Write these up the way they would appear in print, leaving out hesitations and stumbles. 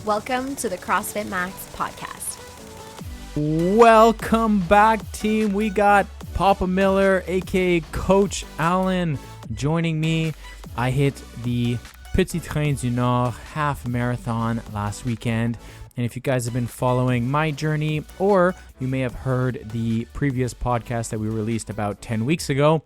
Welcome to the CrossFit Max podcast. Welcome back, team. We got Papa Miller, aka Coach Alan, joining me. I hit the Petit Train du Nord half marathon last weekend. And if you guys have been following my journey, or you may have heard the previous podcast that we released about 10 weeks ago,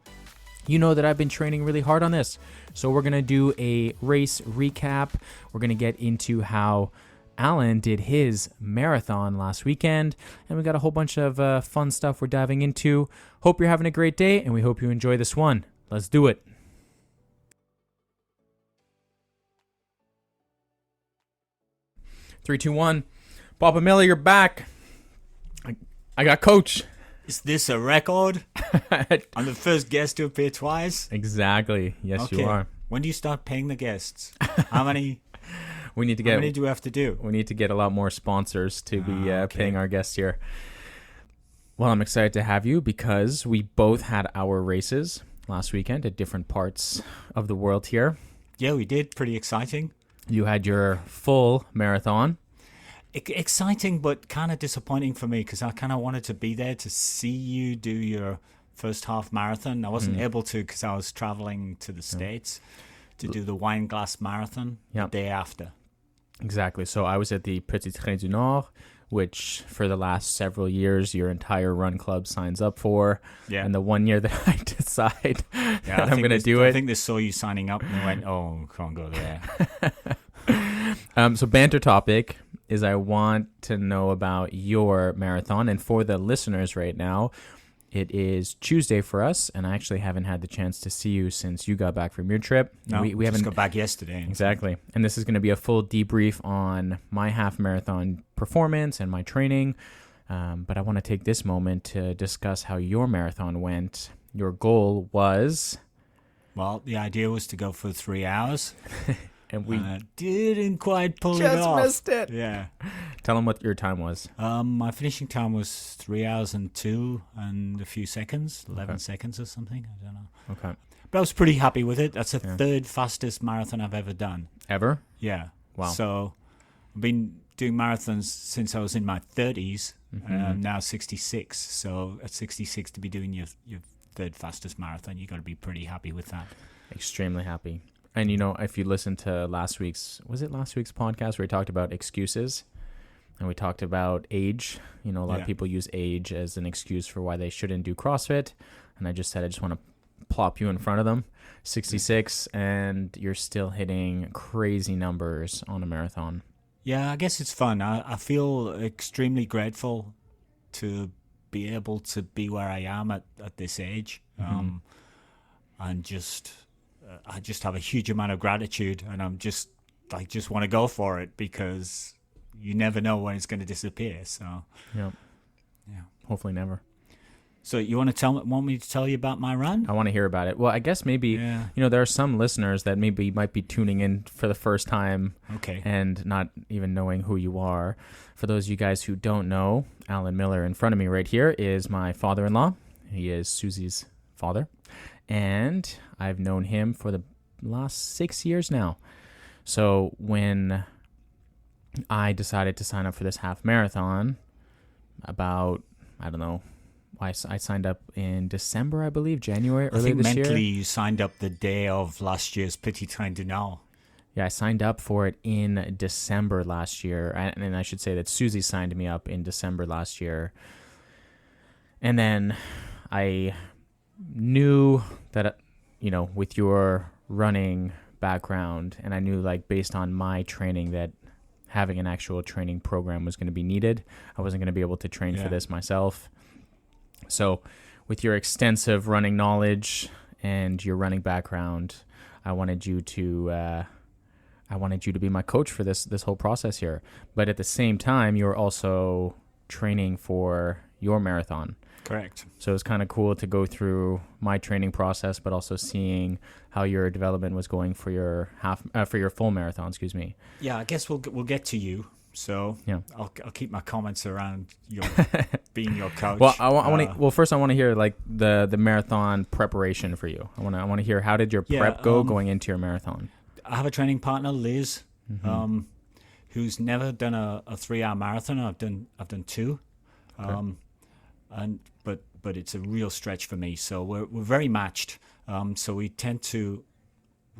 you know that I've been training really hard on this. So we're going to do a race recap. We're going to get into how Alan did his marathon last weekend. And we got a whole bunch of fun stuff we're diving into. Hope you're having a great day, and we hope you enjoy this one. Let's do it. Three, two, one. Papa Miller, you're back. I got Coach. Is this a record? I'm the first guest to appear twice? Exactly. Yes, Okay. you are. When do you start paying the guests? How many We need to How many do we have to do? We need to get a lot more sponsors to be Okay. paying our guests here. Well, I'm excited to have you because we both had our races last weekend at different parts of the world here. Yeah, we did. Pretty exciting. You had your full marathon. Exciting, but kind of disappointing for me because I kind of wanted to be there to see you do your first half marathon. I wasn't able to because I was traveling to the States to do the Wine Glass Marathon Yeah. the day after. Exactly. So I was at the Petit Train du Nord, which for the last several years your entire run club signs up for. Yeah. And the one year that I decide Yeah, that I'm going to do I it. think they saw you signing up and they went, oh, can't go there. So banter topic is I want to know about your marathon. And for the listeners right now, it is Tuesday for us. And I actually haven't had the chance to see you since you got back from your trip. No, we just haven't got back yesterday. Exactly. And this is going to be a full debrief on my half marathon performance and my training. But I want to take this moment to discuss how your marathon went. Your goal was... Well, the idea was to go for 3 hours. And we Didn't quite pull it just off. missed it. Yeah. Tell them what your time was. My finishing time was 3 hours and 2 and a few seconds, 11 Okay. seconds or something. I don't know. Okay. But I was pretty happy with it. That's the Yeah. third fastest marathon I've ever done. Ever? Yeah. Wow. So I've been doing marathons since I was in my 30s. I'm now 66. So at 66 to be doing your third fastest marathon, you got to be pretty happy with that. Extremely happy. And, you know, if you listen to last week's podcast where we talked about excuses and we talked about age, you know, a lot of Yeah. people use age as an excuse for why they shouldn't do CrossFit. And I just said, I just want to plop you in front of them, 66, and you're still hitting crazy numbers on a marathon. Yeah, I guess it's fun. I feel extremely grateful to be able to be where I am at this age. And I just have a huge amount of gratitude, and I just want to go for it because you never know when it's going to disappear. So, Yeah. yeah. Hopefully never. So you want me to tell you about my run? I want to hear about it. Well, I guess maybe, Yeah. you know, there are some listeners that maybe might be tuning in for the first time Okay. and not even knowing who you are. For those of you guys who don't know, Alan Miller in front of me right here is my father-in-law. He is Susie's father. And I've known him for the last 6 years now. So when I decided to sign up for this half marathon about, I don't know, I signed up in December, I believe, January, I earlier think this mentally year. you signed up the day of last year's Petit Train du Nord. Yeah, I signed up for it in December last year. And I should say that Susie signed me up in December last year. And then I knew that, you know, with your running background, and I knew, like, based on my training, that having an actual training program was going to be needed. I wasn't going to be able to train for Yeah. this myself. So with your extensive running knowledge and your running background, I wanted you to be my coach for this whole process here. But at the same time, you're also training for your marathon. Correct. So it was kind of cool to go through my training process, but also seeing how your development was going for your full marathon. Excuse me. Yeah, I guess we'll get to you. So Yeah. I'll keep my comments around your being your coach. Well, first I want to hear like the marathon preparation for you. I want to hear, how did your prep go going into your marathon? I have a training partner, Liz, who's never done a 3-hour marathon. I've done 2, but it's a real stretch for me. So we're very matched. So we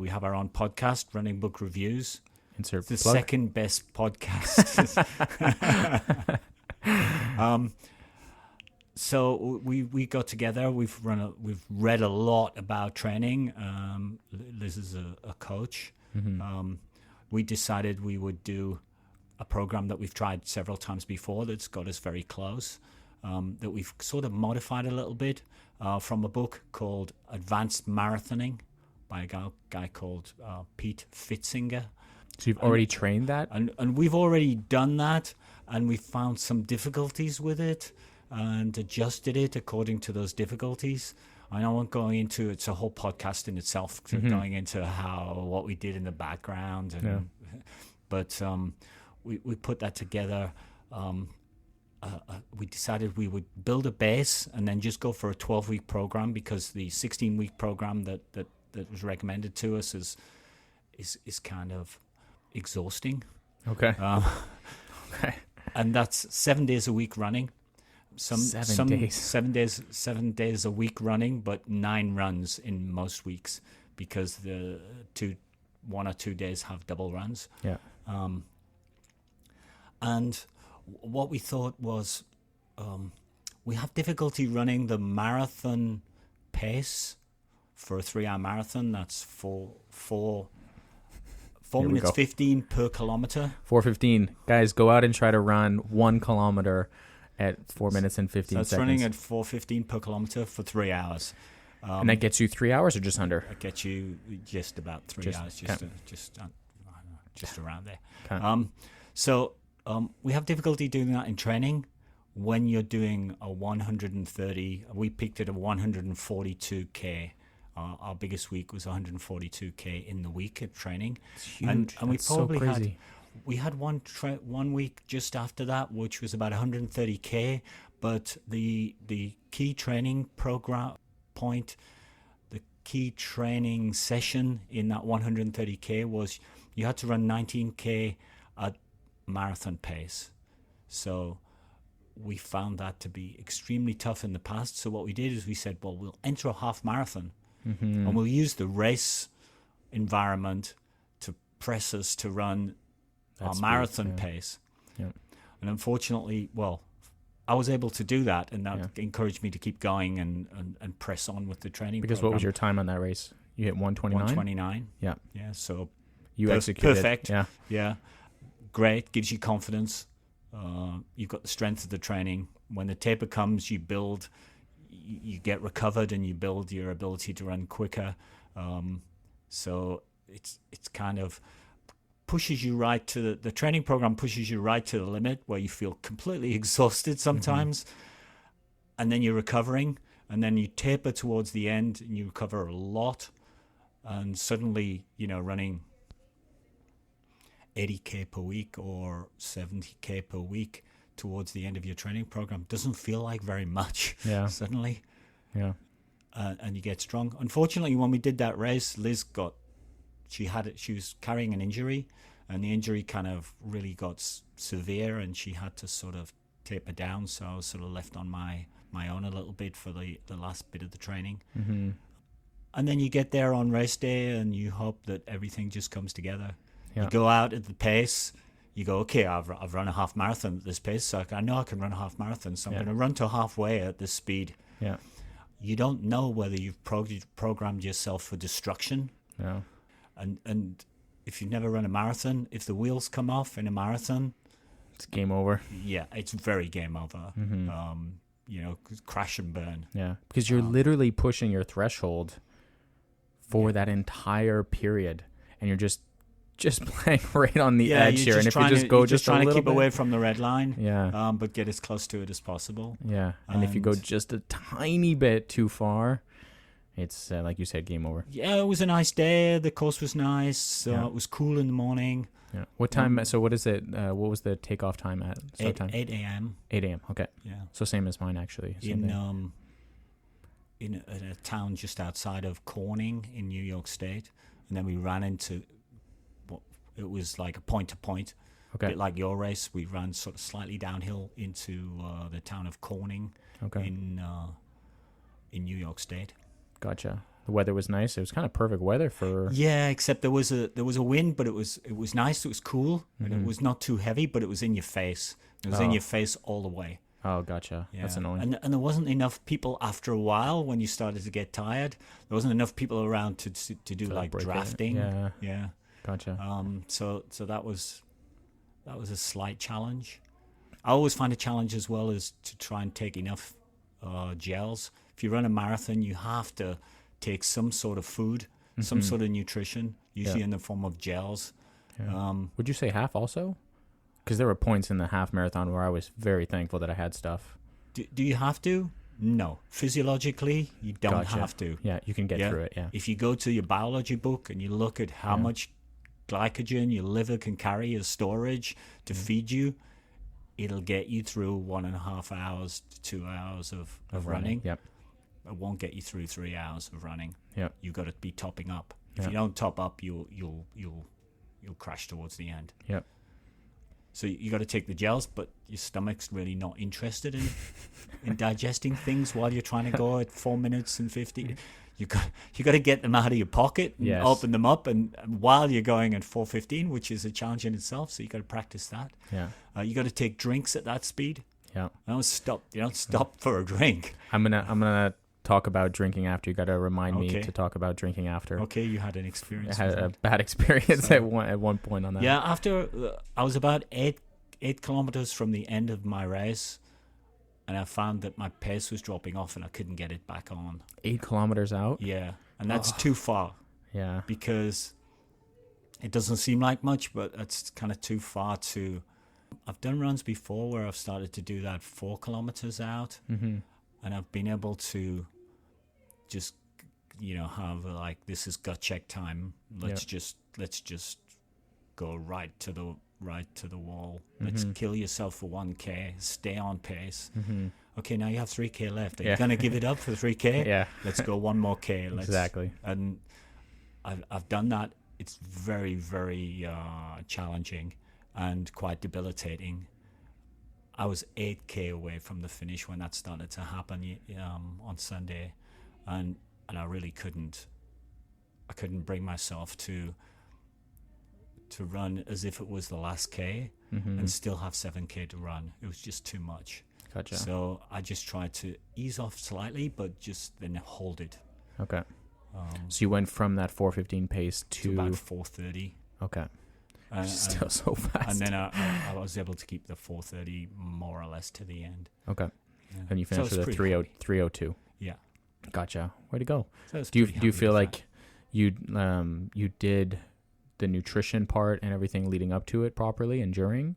have our own podcast, Running Book Reviews. Insert the plug. second best podcast. So we got together. We've read a lot about training. Liz is a coach. We decided we would do a program that we've tried several times before that's got us very close, that we've sort of modified a little bit from a book called Advanced Marathoning by a guy called Pete Fitzinger. So you've already trained that? And we've already done that, and we found some difficulties with it and adjusted it according to those difficulties. I won't go into it's a whole podcast in itself, going into what we did in the background. But we put that together. We decided we would build a base and then just go for a 12-week program, because the 16-week program that was recommended to us is kind of exhausting. Okay. Okay. And that's 7 days a week running. 7 days a week running, but 9 runs in most weeks, because the 1 or 2 days have double runs. Yeah. And what we thought was, we have difficulty running the marathon pace for a 3-hour marathon. That's 4 minutes 15 per kilometer. 4:15. Guys, go out and try to run 1 kilometer at 4 minutes and 15 that's seconds. Running at 4:15 per kilometer for 3 hours. And that gets you 3 hours or just under? That gets you just about 3 hours, just around there. Okay. So we have difficulty doing that in training. When you're doing a 130, we picked it a 142K. Our biggest week was 142K in the week of training. It's huge. And we That's so probably crazy. we had one week just after that, which was about 130K. But the key training program point, the key training session in that 130K was you had to run 19K at marathon pace. So we found that to be extremely tough in the past. So what we did is we said, well, we'll enter a half marathon, and we'll use the race environment to press us to run our marathon pace. Yeah. And unfortunately, I was able to do that, and that encouraged me to keep going and press on with the training. Because program. what was your time on that race? You hit 129? 129. Yeah. Yeah, so you executed. Perfect. Yeah. Yeah. Great. Gives you confidence. You've got the strength of the training. When the taper comes, you build, you get recovered, and you build your ability to run quicker. So it's kind of pushes you right to the training program pushes you right to the limit, where you feel completely exhausted sometimes, and then you're recovering, and then you taper towards the end and you recover a lot, and suddenly, running 80K per week or 70K per week towards the end of your training program doesn't feel like very much. Yeah. Suddenly. Yeah. And you get strong. Unfortunately, when we did that race, Liz she was carrying an injury, and the injury kind of really got severe, and she had to sort of taper down. So I was sort of left on my own a little bit for the last bit of the training. Mm-hmm. And then you get there on race day, and you hope that everything just comes together. Yeah. You go out at the pace. You go, okay, I've run a half marathon at this pace, so I know I can run a half marathon, so I'm going to run to halfway at this speed. Yeah. You don't know whether you've programmed yourself for destruction. No. And if you've never run a marathon, if the wheels come off in a marathon, it's game over. Yeah, it's very game over. Crash and burn. Yeah, because you're literally pushing your threshold for that entire period, and you're just playing right on the edge here. And if you just go just trying to keep bit, away from the red line, but get as close to it as possible. Yeah, and if you go just a tiny bit too far, it's like you said, game over. Yeah, it was a nice day. The course was nice. It was cool in the morning. Yeah. What time? So what is it? What was the takeoff time at? 8 a.m. 8 a.m. Okay. Yeah. So same as mine actually. In a town just outside of Corning in New York State, and then we ran into it was like a point to point. Okay. A bit like your race, we ran sort of slightly downhill into the town of Corning Okay. in New York State. Gotcha. The weather was nice. It was kind of perfect weather for. Yeah, except there was a wind, but it was nice. It was cool, and it was not too heavy, but it was in your face. It was in your face all the way. Oh, gotcha. Yeah. That's annoying. And there wasn't enough people after a while when you started to get tired. There wasn't enough people around to do like break it. drafting. Yeah. Yeah. Gotcha. So that was a slight challenge. I always find a challenge as well is to try and take enough gels. If you run a marathon, you have to take some sort of food, some sort of nutrition, usually in the form of gels. Yeah. Would you say half also? Because there were points in the half marathon where I was very thankful that I had stuff. Do you have to? No. Physiologically, you don't Gotcha. have to. Yeah, you can get through it, yeah. If you go to your biology book and you look at how much glycogen your liver can carry as storage to feed you, it'll get you through 1.5 hours to 2 hours of running. Yep. It won't get you through 3 hours of running. Yep. You've got to be topping up. If Yep. you don't top up, you'll crash towards the end. Yep. So you got to take the gels, but your stomach's really not interested in digesting things while you're trying to go at 4 minutes and 50. You got to get them out of your pocket and Yes. open them up, and while you're going at 4:15, which is a challenge in itself. So you got to practice that. Yeah. You got to take drinks at that speed. Yeah. You don't stop for a drink. I'm gonna talk about drinking after. You got to remind me Okay. to talk about drinking after. Okay, you had an experience. I had with a that. bad experience at one point on that. Yeah, after I was about 8 kilometers from the end of my race, and I found that my pace was dropping off, and I couldn't get it back on. 8 kilometers out. Yeah, and that's too far Yeah. because it doesn't seem like much, but that's kind of too far to. I've done runs before where I've started to do that 4 kilometers out, and I've been able to just have like, this is gut check time. Let's just go right to the wall. Let's kill yourself for 1K. Stay on pace. Okay, now you have 3K left. Are you gonna give it up for 3K? Yeah. Let's go one more K. Exactly. And I've done that. It's very, very challenging and quite debilitating. I was 8K away from the finish when that started to happen on Sunday, and I really couldn't bring myself to run as if it was the last K and still have 7K to run. It was just too much. Gotcha. So I just tried to ease off slightly, but just then hold it. Okay. So you went from that 4:15 pace To to about 4:30. Okay. And, Still so fast. and then I was able to keep the 4:30 more or less to the end. Okay. Yeah. And you So I finished was with a pretty 30, happy. 3:02. Yeah. Gotcha. Way to go. So I was Do you pretty do you happy feel with like you did the nutrition part and everything leading up to it properly and during,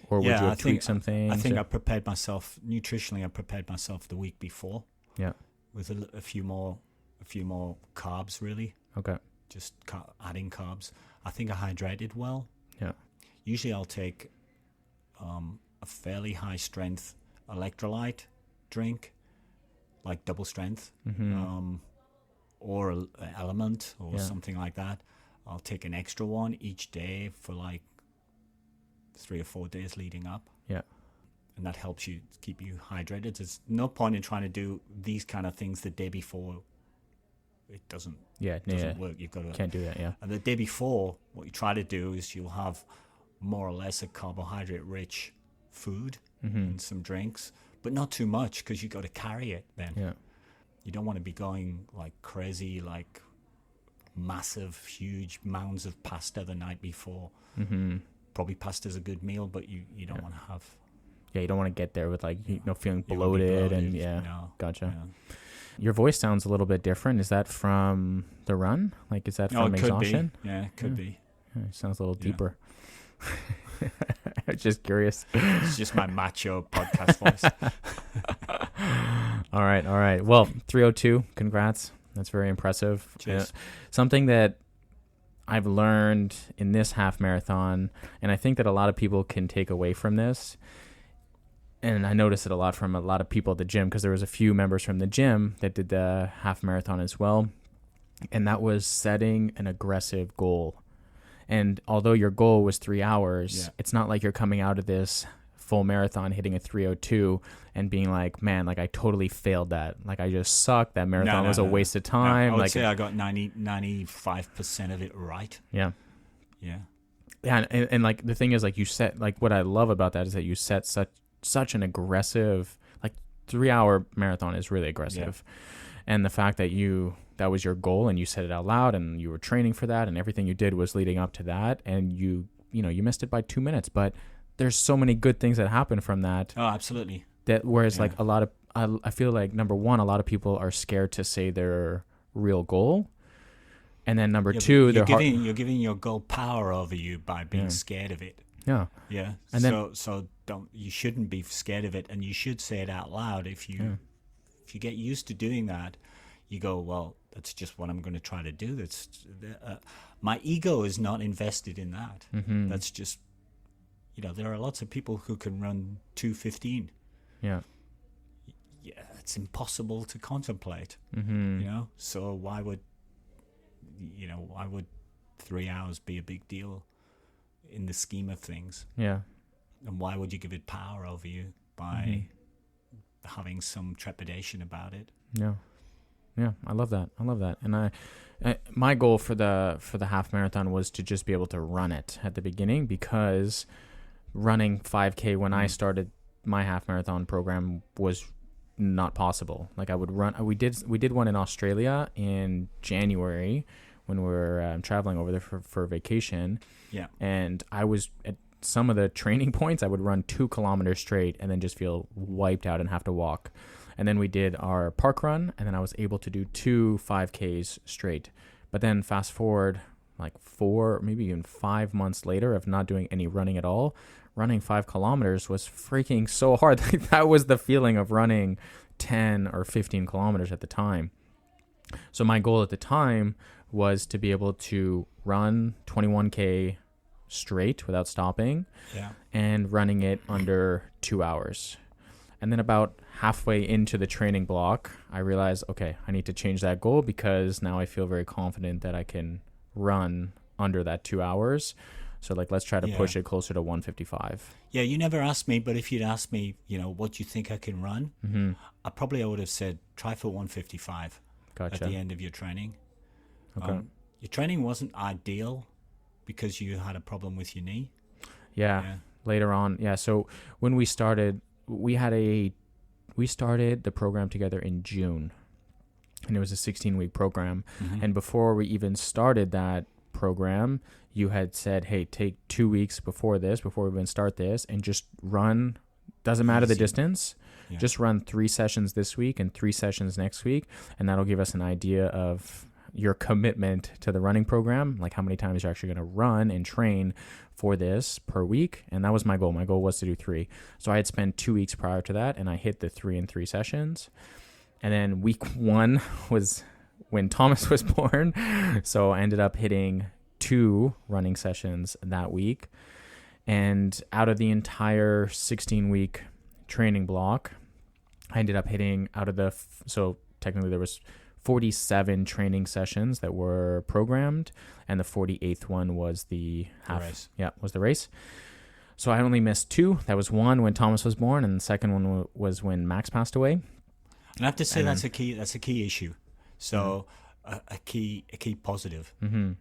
or would you have tweaked some things? I think I prepared myself nutritionally. I prepared myself the week before. Yeah. With a few more carbs, really. Okay. Just adding carbs. I think I hydrated well. Yeah. Usually I'll take a fairly high strength electrolyte drink, like double strength, or an element or something like that. I'll take an extra one each day for like 3 or 4 days leading up. Yeah. And that helps you keep you hydrated. There's no point in trying to do these kind of things the day before. It doesn't work. You've got to Can't do that. Yeah. And the day before, what you try to do is you'll have more or less a carbohydrate-rich food and some drinks, but not too much because you got to carry it then. Yeah. You don't want to be going like crazy, like massive, huge mounds of pasta the night before. Probably pasta's a good meal, but you don't want to have. Yeah, you don't want to get there with like feeling You won't be bloated and No, Gotcha. yeah. Your voice sounds a little bit different. Is that from the run? Like, is that from it could exhaustion? be. Yeah, it could be. Yeah, it sounds a little Yeah. deeper. I'm just curious. It's just my macho podcast voice. All right. Well, 3:02. Congrats. That's very impressive. Cheers. Something that I've learned in this half marathon, and I think that a lot of people can take away from this, and I noticed it a lot from a lot of people at the gym, because there was a few members from the gym that did the half marathon as well, and that was setting an aggressive goal. And although your goal was 3 hours, Yeah. it's not like you're coming out of this full marathon hitting a 3:02 and being like, man, like I totally failed that. Like I just sucked. That marathon was a waste of time. No, I would like say I got 95% of it right. yeah. Yeah. Yeah, and like the thing is, like you set, like what I love about that is that you set such an aggressive, like 3 hour marathon is really aggressive. And the fact that that was your goal and you said it out loud and you were training for that and everything you did was leading up to that, and you missed it by 2 minutes, but there's so many good things that happen from that. Oh, absolutely. That whereas like a lot of, I feel like number one, a lot of people are scared to say their real goal. And then number two, you're giving your goal power over you by being scared of it. Yeah. Yeah. And so you shouldn't be scared of it, and you should say it out loud. If you get used to doing that, you go, well, that's just what I'm going to try to do. That's my ego is not invested in that. Mm-hmm. That's just, there are lots of people who can run 2:15. Yeah. Yeah, it's impossible to contemplate. Mm-hmm. So why would 3 hours be a big deal in the scheme of things? Yeah. And why would you give it power over you by having some trepidation about it? Yeah. Yeah, I love that. And I my goal for the half marathon was to just be able to run it at the beginning, because running 5K when I started my half marathon program was not possible. Like I would run, we did one in Australia in January when we were traveling over there for vacation. Yeah. And I was at some of the training points, I would run 2 kilometers straight and then just feel wiped out and have to walk. And then we did our park run, and then I was able to do 2 5Ks straight. But then fast forward like 4, maybe even 5 months later of not doing any running at all, running 5 kilometers was freaking so hard. Like that was the feeling of running 10 or 15 kilometers at the time. So my goal at the time was to be able to run 21K straight without stopping, and running it under 2 hours. And then about halfway into the training block, I realized, okay, I need to change that goal, because now I feel very confident that I can run under that 2 hours. So like, let's try to push it closer to 155. Yeah, you never asked me, but if you'd asked me, what do you think I can run? I would have said, try for 155 Gotcha. at the end of your training. Okay. Your training wasn't ideal because you had a problem with your knee. Yeah. Later on. Yeah. So when we started, we started the program together in June, and it was a 16-week program. And before we even started that program, you had said, hey, take 2 weeks before we even start this, and just run, doesn't matter the distance, just run 3 sessions this week and 3 sessions next week, and that'll give us an idea of your commitment to the running program, like how many times you're actually going to run and train for this per week. And that was my goal. My goal was to do 3. So I had spent 2 weeks prior to that, and I hit the 3 and 3 sessions. And then week 1 was when Thomas was born. So I ended up hitting 2 running sessions that week. And out of the entire 16-week training block, I ended up hitting so technically there was 47 training sessions that were programmed, and the 48th one was the race. Yeah, was the race. So I only missed 2. That was one when Thomas was born, and the second one was when Max passed away. And I have to say that's a key issue. So a key positive, the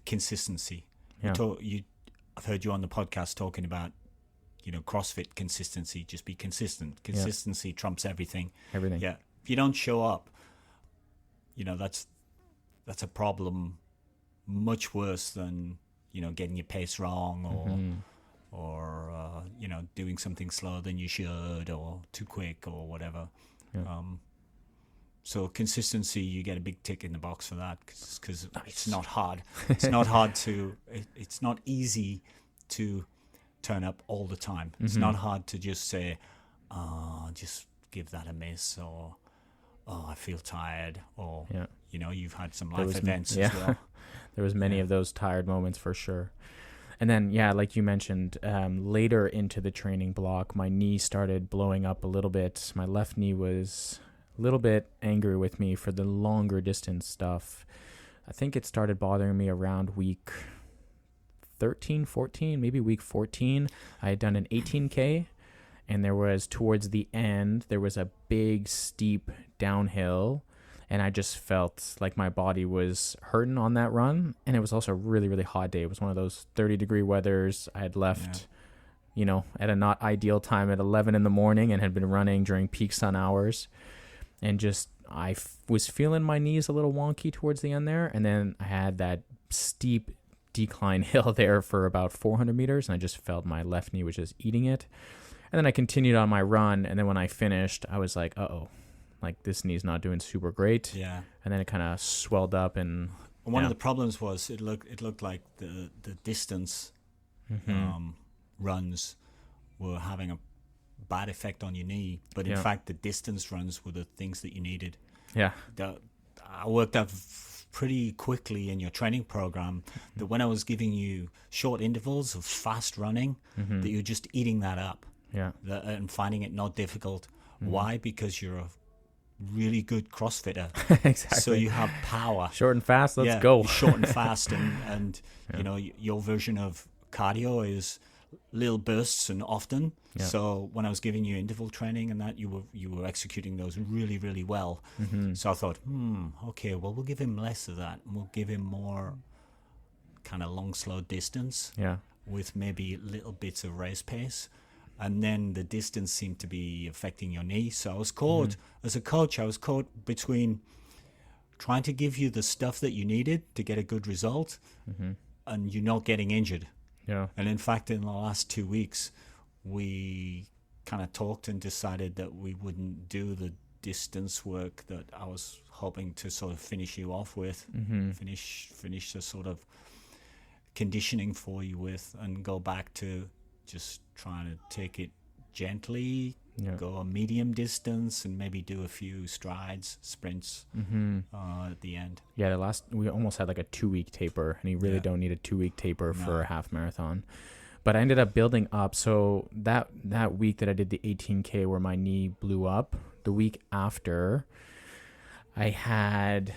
consistency. Yeah. I've heard you on the podcast talking about, CrossFit consistency. Just be consistent. Consistency trumps everything. Everything. Yeah. If you don't show up, that's a problem much worse than getting your pace wrong or doing something slower than you should, or too quick, or whatever. So consistency, you get a big tick in the box for that, because it's not hard. It's not hard it's not easy to turn up all the time. It's not hard to just say, just give that a miss, or I feel tired, or you've had some life events as well. There was many of those tired moments for sure. And then, like you mentioned, later into the training block, my knee started blowing up a little bit. My left knee was a little bit angry with me for the longer distance stuff. I think it started bothering me around week 13, 14, maybe week 14. I had done an 18K, and there was, towards the end, there was a big, steep downhill, and I just felt like my body was hurting on that run. And it was also a really, really hot day. It was one of those 30-degree weathers. I had left, at a not ideal time at 11 in the morning and had been running during peak sun hours. And just, was feeling my knees a little wonky towards the end there. And then I had that steep decline hill there for about 400 meters. And I just felt my left knee was just eating it. And then I continued on my run. And then when I finished, I was like, uh-oh. Like, this knee's not doing super great. Yeah. And then it kind of swelled up, and one of the problems was it looked like the distance runs were having a bad effect on your knee, but in fact the distance runs were the things that you needed. Yeah. I worked out pretty quickly in your training program that when I was giving you short intervals of fast running, that you're just eating that up. Yeah. And finding it not difficult. Why? Because you're a really good CrossFitter. Exactly. So you have power. Short and fast, let's go. Short and fast, and your version of cardio is little bursts and often. Yeah. So when I was giving you interval training and that, you were executing those really, really well. So I thought, okay, well, we'll give him less of that, and we'll give him more kind of long, slow distance. Yeah. With maybe little bits of race pace. And then the distance seemed to be affecting your knee. So I was caught, as a coach, I was caught between trying to give you the stuff that you needed to get a good result and you not getting injured. Yeah. And in fact, in the last 2 weeks, we kind of talked and decided that we wouldn't do the distance work that I was hoping to sort of finish you off with, finish the sort of conditioning for you with, and go back to just trying to take it gently, go a medium distance, and maybe do a few sprints at the end. Yeah, we almost had like a 2-week taper, and you really don't need a 2-week taper for a half marathon. But I ended up building up. So that week that I did the 18K where my knee blew up, the week after, I had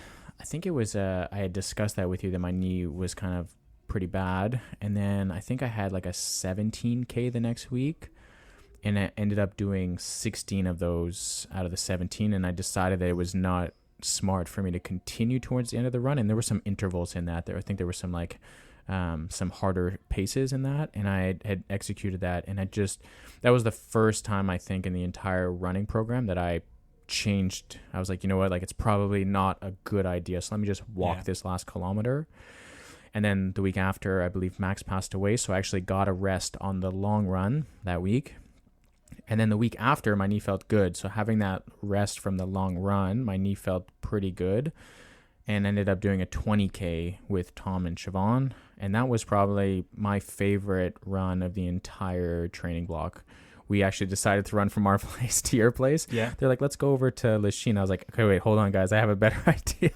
discussed that with you, that my knee was kind of pretty bad, and then I think I had like a 17K the next week, and I ended up doing 16 of those out of the 17, and I decided that it was not smart for me to continue towards the end of the run, and there were some intervals in that. I think there were some like some harder paces in that, and I had executed that, and that was the first time I think in the entire running program that I changed. I was like, you know what, like, it's probably not a good idea, so let me just walk this last kilometer. And then the week after, I believe Max passed away, so I actually got a rest on the long run that week. And then the week after, my knee felt good. So having that rest from the long run, my knee felt pretty good, and ended up doing a 20K with Tom and Siobhan. And that was probably my favorite run of the entire training block. We actually decided to run from our place to your place. Yeah. They're like, let's go over to Lachine. I was like, okay, wait, hold on, guys. I have a better idea.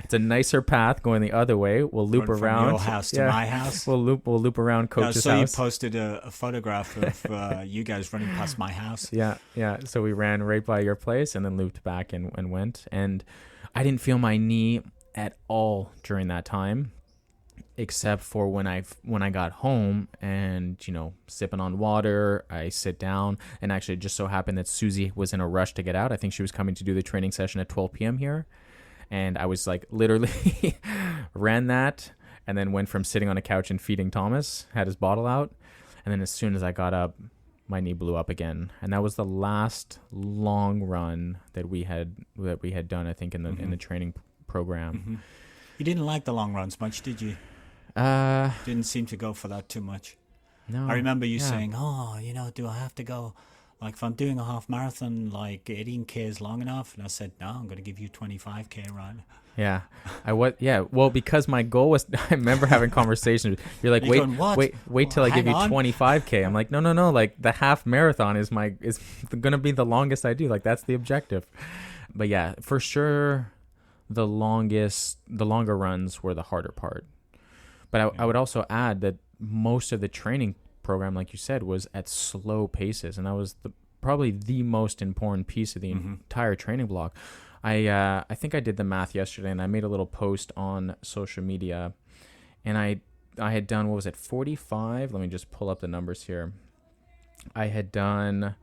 It's a nicer path going the other way. We'll loop around. From your house to my house. We'll loop around Coach's house. So you posted a photograph of you guys running past my house. Yeah. So we ran right by your place and then looped back and went. And I didn't feel my knee at all during that time, except for when I got home and, sipping on water, I sit down, and actually it just so happened that Susie was in a rush to get out. I think she was coming to do the training session at 12 p.m. here. And I was like, literally ran that, and then went from sitting on a couch and feeding Thomas, had his bottle out. And then as soon as I got up, my knee blew up again. And that was the last long run that we had done, I think, in the training program. You didn't like the long runs much, did you? Didn't seem to go for that too much. No. I remember you saying, do I have to go, like, if I'm doing a half marathon, like 18K is long enough? And I said, no, I'm going to give you 25K run. Yeah. Well, because my goal was, I remember having conversations. You're like, wait till I give you 25K. I'm like, no. Like, the half marathon is going to be the longest I do. Like, that's the objective. But yeah, for sure, the longer runs were the harder part. But I would also add that most of the training program, like you said, was at slow paces, and that was probably the most important piece of the entire training block. I think I did the math yesterday, and I made a little post on social media, and I I had done, what was it, 45? Let me just pull up the numbers here. I had done,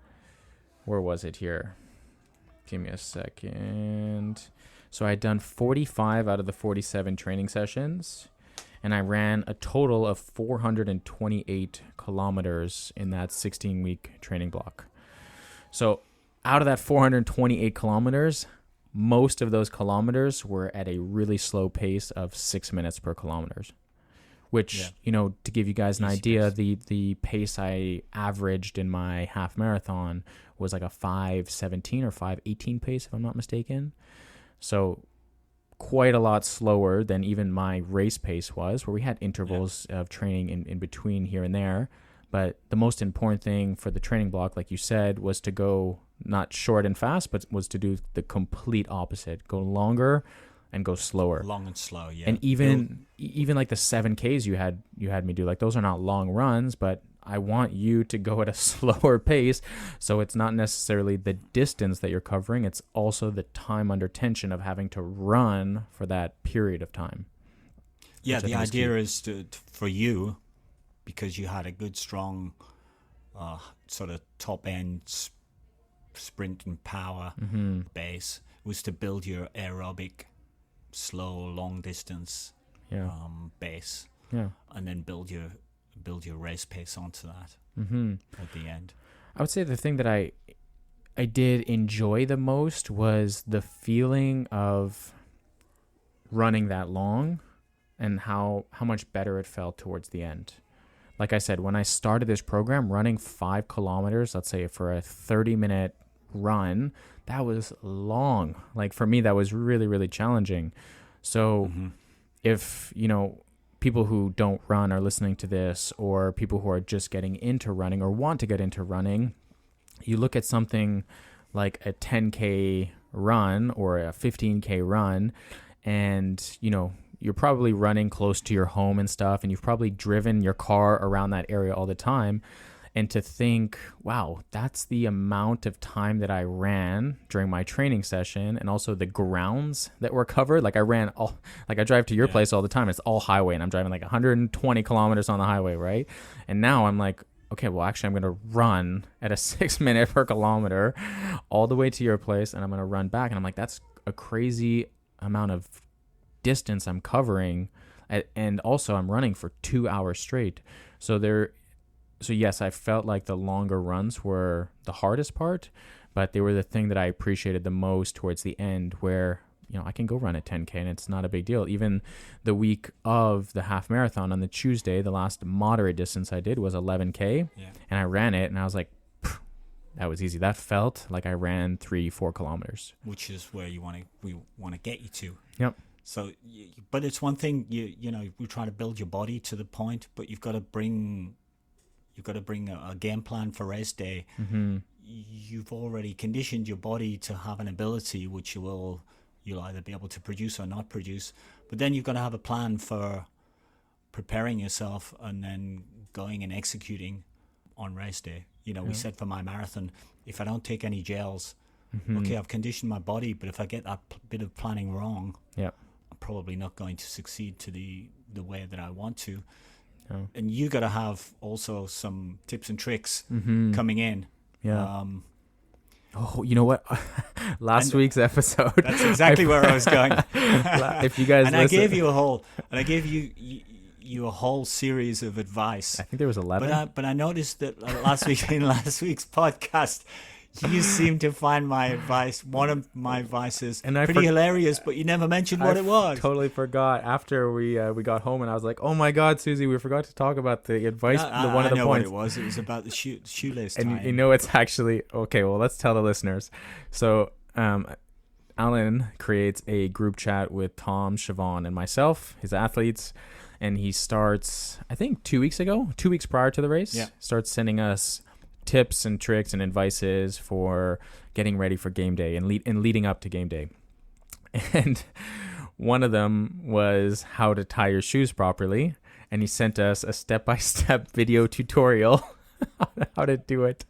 where was it here? Give me a second. So I had done 45 out of the 47 training sessions, and I ran a total of 428 kilometers in that 16-week training block. So out of that 428 kilometers, most of those kilometers were at a really slow pace of 6 minutes per kilometer, which, to give you guys an idea, the pace I averaged in my half marathon was like a 5:17 or 5:18 pace, if I'm not mistaken. So quite a lot slower than even my race pace was, where we had intervals of training in between here and there. But the most important thing for the training block, like you said, was to go not short and fast, but was to do the complete opposite. Go longer and go slower. Long and slow, yeah. And even like the 7Ks you had me do, like those are not long runs, but I want you to go at a slower pace. So it's not necessarily the distance that you're covering. It's also the time under tension of having to run for that period of time. Yeah, the idea is for you, because you had a good, strong sort of top-end sprint and power base, was to build your aerobic, slow, long-distance base, and then build your race pace onto that at the end. I would say the thing that I did enjoy the most was the feeling of running that long and how much better it felt towards the end. Like I said, when I started this program, running 5 kilometers, let's say for a 30-minute run, that was long. Like for me, that was really, really challenging. So if, people who don't run are listening to this, or people who are just getting into running or want to get into running, you look at something like a 10K run or a 15K run, and, you're probably running close to your home and stuff, and you've probably driven your car around that area all the time. And to think, wow, that's the amount of time that I ran during my training session, and also the grounds that were covered. Like I drive to your place all the time. It's all highway, and I'm driving like 120 kilometers on the highway, right? And now I'm like, okay, well, actually, I'm going to run at a 6 minute per kilometer all the way to your place, and I'm going to run back. And I'm like, that's a crazy amount of distance I'm covering, and also I'm running for 2 hours straight. So yes, I felt like the longer runs were the hardest part, but they were the thing that I appreciated the most towards the end, where I can go run a 10K and it's not a big deal. Even the week of the half marathon on the Tuesday, the last moderate distance I did was 11K, and I ran it, and I was like, that was easy. That felt like I ran 3-4 kilometers, which is where we want to get you to. Yep. So, but it's one thing, we try to build your body to the point, but you've got to bring a game plan for race day. You've already conditioned your body to have an ability which you'll either be able to produce or not produce, but then you've got to have a plan for preparing yourself and then going and executing on race day. We said for my marathon, if I don't take any gels, okay, I've conditioned my body, but if I get that bit of planning wrong, I'm probably not going to succeed to the way that I want to. And you got to have also some tips and tricks coming in. Oh, you know what? Last week's episode. That's exactly where I was going. If you guys, I gave you a whole series of advice. I think there was 11. But I noticed that last week's podcast, you seem to find one of my advices, pretty hilarious, but you never mentioned what it was. I totally forgot after we got home, and I was like, oh my God, Susie, we forgot to talk about the advice. One of the points. What it was. It was about the shoelace tie. And it's actually, okay, well, let's tell the listeners. So Alan creates a group chat with Tom, Siobhan, and myself, his athletes, and he starts, I think 2 weeks prior to the race, starts sending us tips and tricks and advices for getting ready for game day and leading up to game day. And one of them was how to tie your shoes properly, and he sent us a step-by-step video tutorial on how to do it.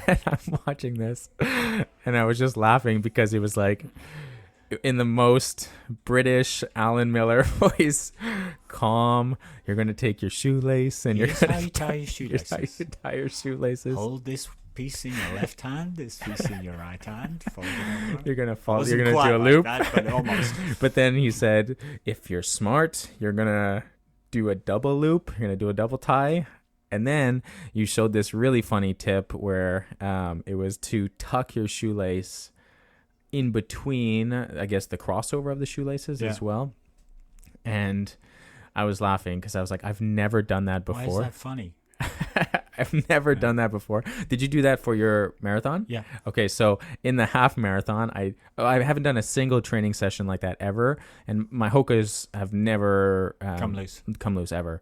And I'm watching this, and I was just laughing because it was like, in the most British Alan Miller voice, calm. You're going to take your shoelace and Here's you're how going you to tie your shoelaces. how you tie your shoelaces. Hold this piece in your left hand, this piece in your right hand. Fold it over. You're going to fall. Wasn't You're going to quite do a like loop. that, but almost. But then he said, if you're smart, you're going to do a double loop. You're going to do a double tie. And then you showed this really funny tip where it was to tuck your shoelace in between, I guess, the crossover of the shoelaces as well. And I was laughing because I was like, I've never done that before. Why is that funny? I've never done that before. Did you do that for your marathon? Yeah. Okay, so in the half marathon, I haven't done a single training session like that ever, and my Hokas have never come loose ever.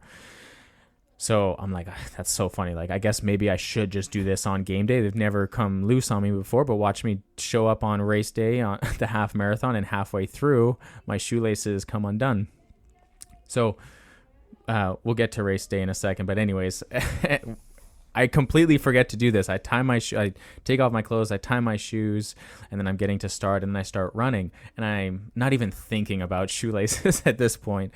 So I'm like, that's so funny. Like, I guess maybe I should just do this on game day. They've never come loose on me before, but watch me show up on race day on the half marathon, and halfway through, my shoelaces come undone. So we'll get to race day in a second. But anyways, I completely forget to do this. I take off my clothes, I tie my shoes, and then I'm getting to start, and then I start running. And I'm not even thinking about shoelaces at this point.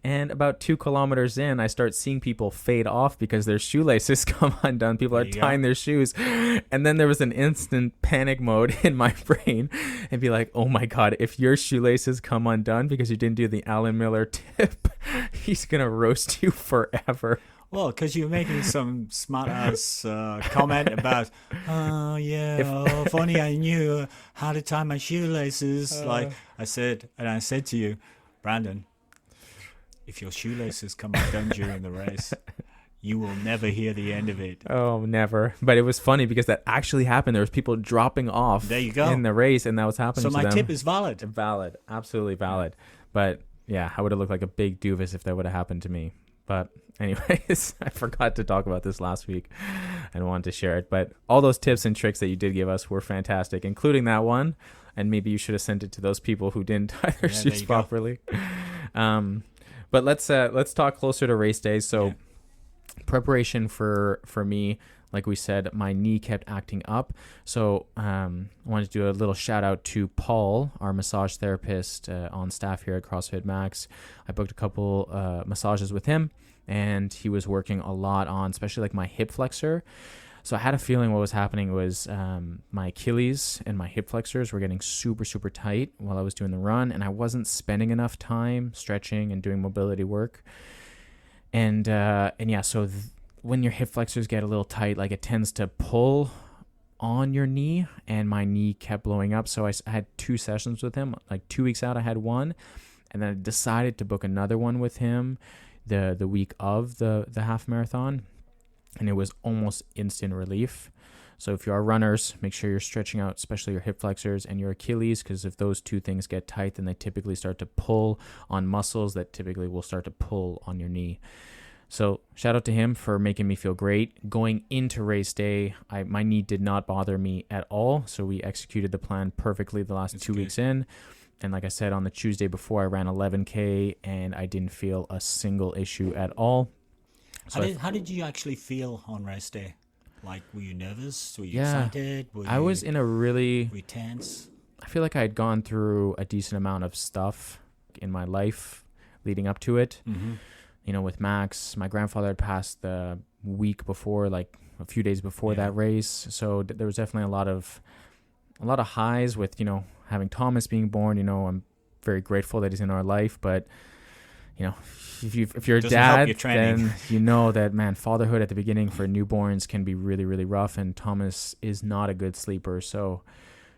And about 2 kilometers in, I start seeing people fade off because their shoelaces come undone. People are tying their shoes. And then there was an instant panic mode in my brain and be like, oh my God, if your shoelaces come undone because you didn't do the Alan Miller tip, he's going to roast you forever. Well, because you're making some smart-ass comment about, if only I knew how to tie my shoelaces. Like I said to you, Brandon, if your shoelaces come undone during the race, you will never hear the end of it. Oh, never. But it was funny because that actually happened. There was people dropping off there you go. in the race, and that was happening to them. So my tip is valid. Valid. Absolutely valid. But yeah, I would have looked like a big doofus if that would have happened to me. But anyways, I forgot to talk about this last week and wanted to share it. But all those tips and tricks that you did give us were fantastic, including that one. And maybe you should have sent it to those people who didn't tie their shoes properly. But let's talk closer to race day. So preparation for me, like we said, my knee kept acting up. So I wanted to do a little shout out to Paul, our massage therapist on staff here at CrossFit Max. I booked a couple massages with him, and he was working a lot on, especially like my hip flexor. So I had a feeling what was happening was my Achilles and my hip flexors were getting super, super tight while I was doing the run, and I wasn't spending enough time stretching and doing mobility work. And yeah, so when your hip flexors get a little tight, like it tends to pull on your knee, and my knee kept blowing up. So I had 2 sessions with him. Like 2 weeks out, I had one, and then I decided to book another one with him the week of the half marathon, and it was almost instant relief. So if you are runners, make sure you're stretching out, especially your hip flexors and your Achilles, because if those 2 things get tight, then they typically start to pull on muscles that typically will start to pull on your knee. So shout out to him for making me feel great. Going into race day, my knee did not bother me at all. So we executed the plan perfectly the last 2 weeks in. And like I said, on the Tuesday before, I ran 11K and I didn't feel a single issue at all. So How did you actually feel on race day? Like, were you nervous? Were you excited? I was in a really... Were you tense? I feel like I had gone through a decent amount of stuff in my life leading up to it. Mm-hmm. You know, with Max, my grandfather had passed the week before, like a few days before that race. So there was definitely a lot of highs with, you know, having Thomas being born. You know, I'm very grateful that he's in our life. But, you know, if you're a dad, then you know that, man, fatherhood at the beginning for newborns can be really, really rough. And Thomas is not a good sleeper. So,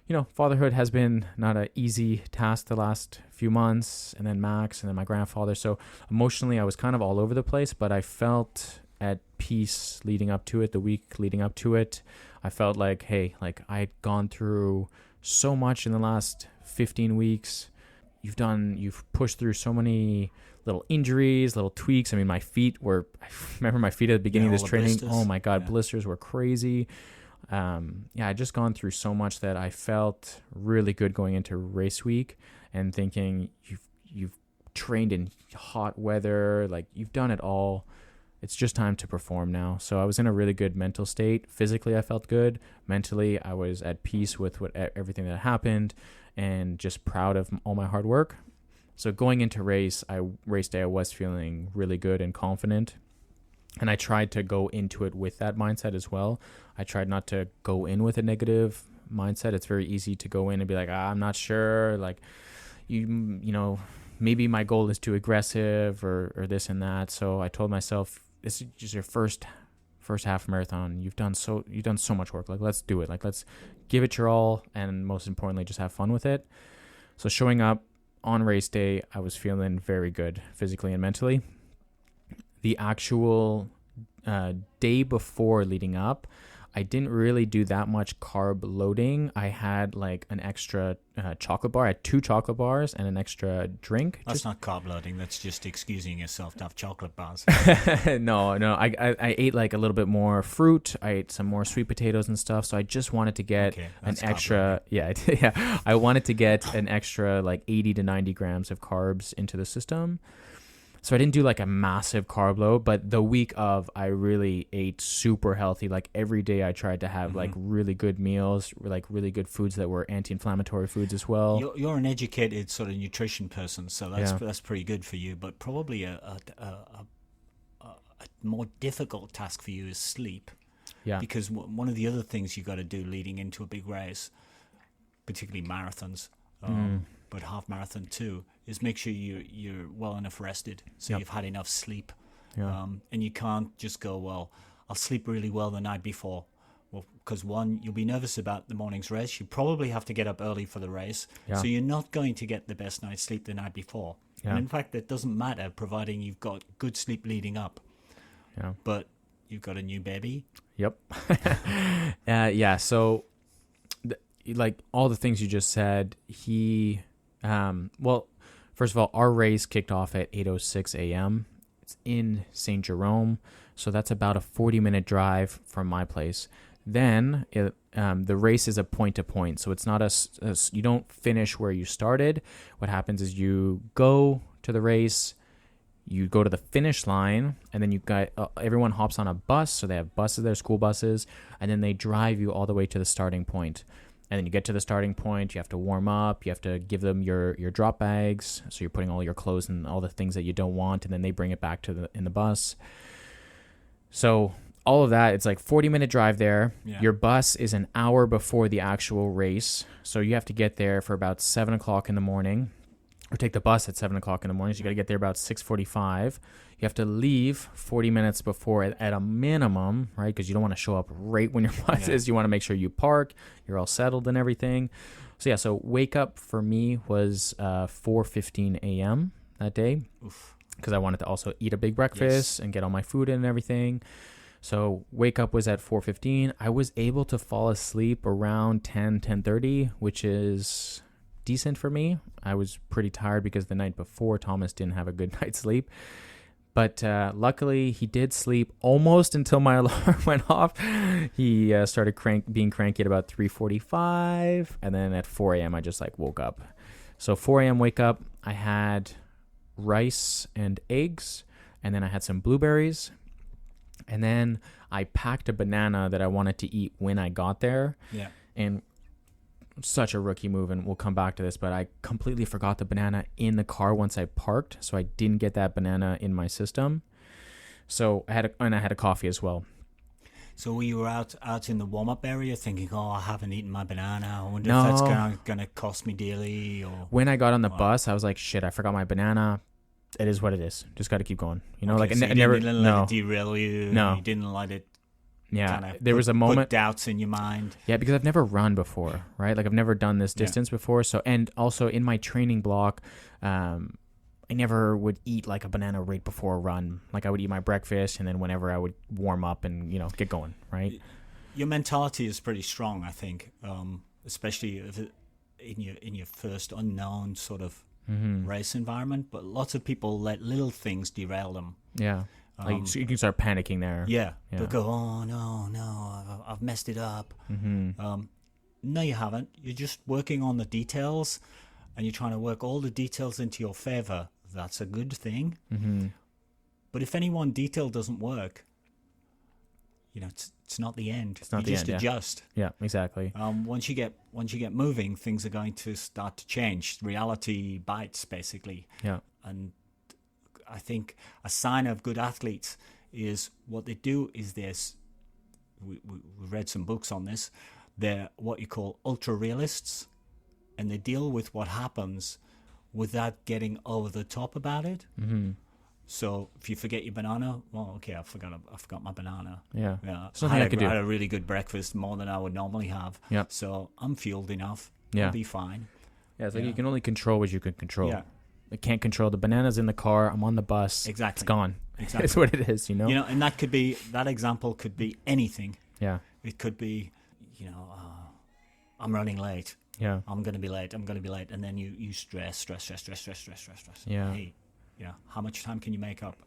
you know, fatherhood has been not an easy task the last few months, and then Max, and then my grandfather. So emotionally, I was kind of all over the place, but I felt at peace leading up to it, the week leading up to it. I felt like, hey, like I had gone through so much in the last 15 weeks. You've pushed through so many little injuries, little tweaks. I mean, I remember my feet at the beginning of this training. Blisters. Oh my God, blisters were crazy. I just gone through so much that I felt really good going into race week and thinking you've trained in hot weather, like you've done it all. it's just time to perform now. So I was in a really good mental state. Physically, I felt good. Mentally, I was at peace with everything that happened and just proud of all my hard work. So going into race day, I was feeling really good and confident. And I tried to go into it with that mindset as well. I tried not to go in with a negative mindset. It's very easy to go in and be like, I'm not sure. Like, you know, maybe my goal is too aggressive or this and that. So I told myself, this is just your first half marathon. You've done so much work. Like, let's do it. Like, let's give it your all. And most importantly, just have fun with it. So showing up on race day, I was feeling very good physically and mentally. The actual day before leading up, I didn't really do that much carb loading. I had like an extra chocolate bar. I had 2 chocolate bars and an extra drink. That's not carb loading. That's just excusing yourself to have chocolate bars. No. I ate like a little bit more fruit. I ate some more sweet potatoes and stuff. So I just wanted to get an extra. Yeah. I wanted to get an extra like 80 to 90 grams of carbs into the system. So I didn't do like a massive carb load, but the week of, I really ate super healthy. Like every day I tried to have like really good meals, like really good foods that were anti-inflammatory foods as well. You're an educated sort of nutrition person, so that's pretty good for you. But probably a more difficult task for you is sleep. Yeah. Because one of the other things you got to do leading into a big race, particularly marathons, but half marathon too, is make sure you're well enough rested, so you've had enough sleep. And you can't just go, well, I'll sleep really well the night before. Well, because one, you'll be nervous about the morning's race. You probably have to get up early for the race, so you're not going to get the best night's sleep the night before. And in fact, that doesn't matter, providing you've got good sleep leading up. But you've got a new baby. Yep. So like all the things you just said, well, first of all, our race kicked off at 8:06 a.m. It's in St. Jerome, so that's about a 40-minute drive from my place. Then the race is a point-to-point, so it's not you don't finish where you started. What happens is you go to the race, you go to the finish line, and then everyone hops on a bus, so they have buses there, school buses, and then they drive you all the way to the starting point. And then you get to the starting point, you have to warm up, you have to give them your drop bags, so you're putting all your clothes and all the things that you don't want, and then they bring it back in the bus. So all of that, it's like 40-minute drive there. Your bus is an hour before the actual race, so you have to get there for about 7 o'clock in the morning, or take the bus at 7 o'clock in the morning, so you got to get there about 6:45. You have to leave 40 minutes before at a minimum, right? Because you don't want to show up right when your bus is. You want to make sure you park, you're all settled and everything. So wake up for me was 4:15 a.m. that day, because I wanted to also eat a big breakfast and get all my food in and everything. So wake up was at 4:15. I was able to fall asleep around 10:30, which is decent for me. I was pretty tired because the night before Thomas didn't have a good night's sleep. But luckily, he did sleep almost until my alarm went off. He started being cranky at about 3:45, and then at 4 a.m. I just woke up. So 4 a.m. wake up, I had rice and eggs, and then I had some blueberries, and then I packed a banana that I wanted to eat when I got there. Yeah. And such a rookie move, and we'll come back to this, but I completely forgot the banana in the car once I parked, so I didn't get that banana in my system. So I had a coffee as well. So you were out in the warm-up area thinking, I haven't eaten my banana. I wonder if that's going to cost me dearly. Or when I got on the bus, I was like, shit, I forgot my banana. It is what it is. Just got to keep going. You know, so you didn't let it derail you. No. You didn't let it. Yeah, there was a moment. Put doubts in your mind. Yeah, because I've never run before, right? Like I've never done this distance before. So, and also in my training block, I never would eat like a banana right before a run. Like I would eat my breakfast, and then whenever I would warm up and get going, right? Your mentality is pretty strong, I think, especially in your first unknown sort of race environment. But lots of people let little things derail them. Yeah. So you can start panicking there. Yeah. They'll go, oh, no, I've messed it up. No, you haven't. You're just working on the details, and you're trying to work all the details into your favor. That's a good thing. But if any one detail doesn't work, it's not the end. It's not you the just end, yeah. adjust. Yeah, exactly. Once you get moving, things are going to start to change. Reality bites, basically. Yeah. And I think a sign of good athletes is what they do is this. We read some books on this. They're what you call ultra realists, and they deal with what happens without getting over the top about it. Mm-hmm. So if you forget your banana, well, okay, I forgot my banana. Yeah. Yeah, There's nothing I could do. I had a really good breakfast, more than I would normally have. Yeah. So I'm fueled enough. Yeah. I'll be fine. Yeah, it's like Yeah. you can only control what you can control. Yeah. I can't control the bananas in the car. I'm on the bus. Exactly. It's gone. Exactly. It's what it is, you know? And that example could be anything. Yeah. It could be, I'm running late. Yeah. I'm going to be late. And then you stress. Yeah. Hey, how much time can you make up?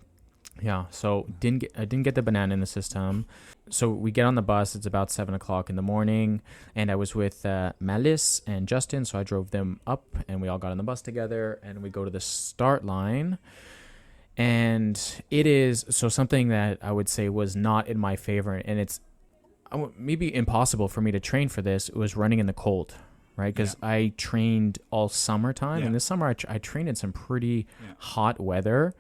Yeah. So I didn't get the banana in the system. So we get on the bus. It's about 7:00 in the morning, and I was with Malice and Justin. So I drove them up, and we all got on the bus together, and we go to the start line. And it is something that I would say was not in my favor, and it's maybe impossible for me to train for this. It was running in the cold, right? Because I trained all summertime, and this summer I trained in some pretty hot weather,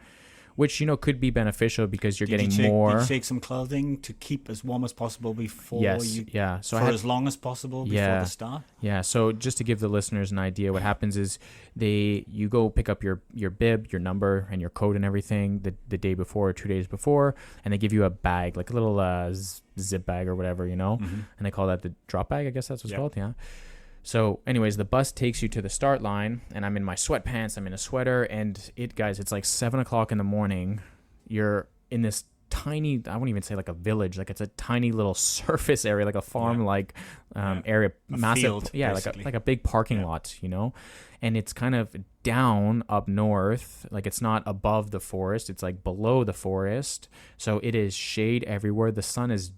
which could be beneficial because you're getting more. Did you take some clothing to keep as warm as possible before So as long as possible before the start? Yeah. So just to give the listeners an idea, what happens is you go pick up your bib, your number, and your coat and everything the day before or 2 days before, and they give you a bag, like a little zip bag or whatever, and they call that the drop bag. I guess that's what's called. Yeah. So anyways, the bus takes you to the start line, and I'm in my sweatpants, I'm in a sweater, and it's like 7:00 in the morning. You're in this tiny, I wouldn't even say like a village, like it's a tiny little surface area, like a farm area, massive field, like a big parking lot, and it's kind of down up north, like it's not above the forest, it's like below the forest, so it is shade everywhere. The sun is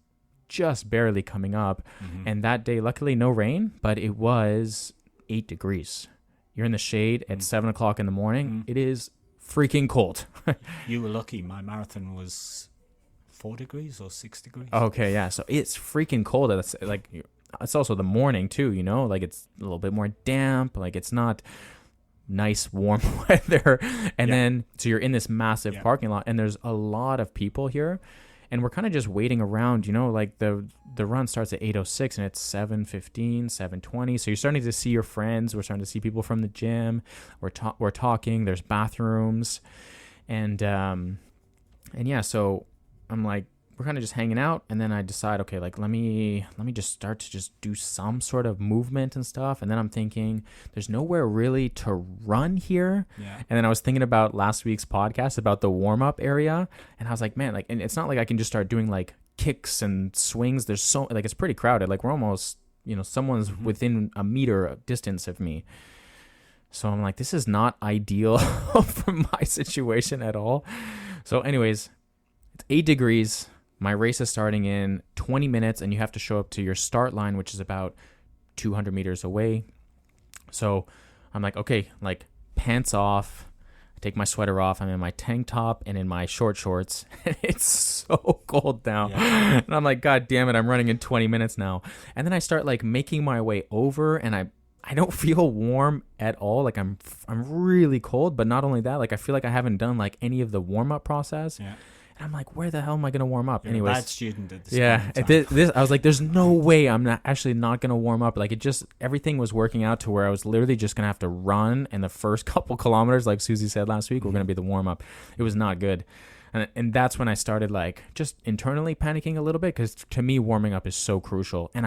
just barely coming up, and that day, luckily no rain, but it was 8 degrees. You're in the shade at 7:00 in the morning. It is freaking cold. You were lucky. My marathon was 4 degrees or 6 degrees. Okay, yeah. So it's freaking cold. It's like, it's also the morning too, like it's a little bit more damp. Like it's not nice warm weather. And then, so you're in this massive parking lot, and there's a lot of people here. And we're kind of just waiting around, like the run starts at 8:06 and it's 7:15, 7:20. So you're starting to see your friends. We're starting to see people from the gym. We're talking. There's bathrooms, and yeah. So I'm like, we're kind of just hanging out, and then I decide, okay, like let me just start to just do some sort of movement and stuff. And then I'm thinking, there's nowhere really to run here. Yeah. And then I was thinking about last week's podcast about the warm-up area, and I was like, man, like, and it's not like I can just start doing like kicks and swings. There's so, like, it's pretty crowded. Like we're almost, someone's within a meter distance of me. So I'm like, this is not ideal for my situation at all. So anyways, it's 8 degrees. My race is starting in 20 minutes, and you have to show up to your start line, which is about 200 meters away. So I'm like, okay, like pants off. I take my sweater off. I'm in my tank top and in my short shorts. It's so cold now. Yeah. And I'm like, God damn it, I'm running in 20 minutes now. And then I start like making my way over, and I don't feel warm at all. Like I'm really cold, but not only that, like I feel like I haven't done like any of the warm-up process. Yeah. I'm like, where the hell am I going to warm up? You're Anyways, a bad student at this this I was like, there's no way I'm not going to warm up. Like everything was working out to where I was literally just going to have to run. And the first couple kilometers, like Susie said last week, were going to be the warm up. It was not good. And that's when I started like just internally panicking a little bit, because to me, warming up is so crucial. And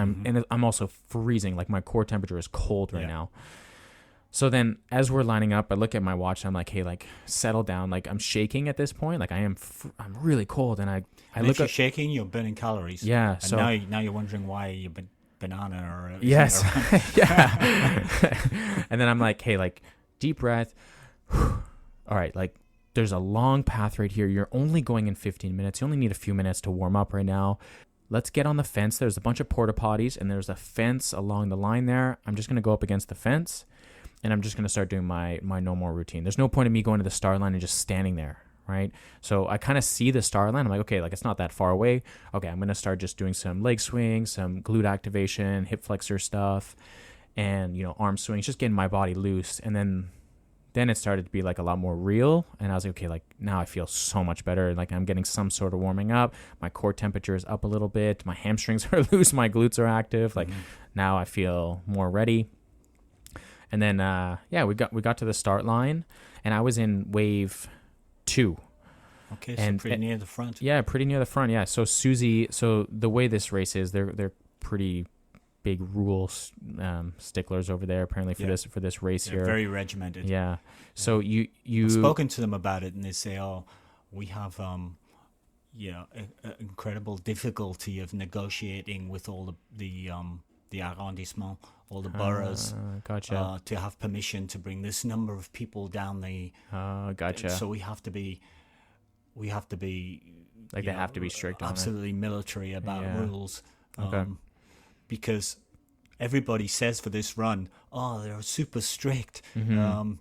I'm also freezing. Like my core temperature is cold right now. So then as we're lining up, I look at my watch and I'm like, hey, like settle down. Like I'm shaking at this point. Like I'm really cold. And I look if you're at shaking, you're burning calories. Yeah. And so now you're wondering why your banana or yes. Yeah. And then I'm like, hey, like deep breath. All right. Like there's a long path right here. You're only going in 15 minutes. You only need a few minutes to warm up right now. Let's get on the fence. There's a bunch of porta potties, and there's a fence along the line there. I'm just going to go up against the fence. And I'm just going to start doing my normal routine. There's no point in me going to the start line and just standing there, right? So I kind of see the start line. I'm like, okay, like it's not that far away. Okay, I'm going to start just doing some leg swings, some glute activation, hip flexor stuff, and, arm swings, just getting my body loose. And then it started to be like a lot more real. And I was like, okay, like now I feel so much better. Like I'm getting some sort of warming up. My core temperature is up a little bit. My hamstrings are loose. My glutes are active. Like now I feel more ready. And then, we got to the start line, and I was in wave 2. Okay, so pretty near the front. Yeah, pretty near the front. Yeah. So Susie, the way this race is, they're pretty big rules sticklers over there apparently for this race here. Very regimented. Yeah. So you I've spoken to them about it, and they say, "Oh, we have incredible difficulty of negotiating with all the arrondissement, all the boroughs, gotcha. to have permission to bring this number of people down the. Gotcha. So we have to be like they have to be strict on absolutely military about rules. Okay. Because everybody says for this run, they're super strict. On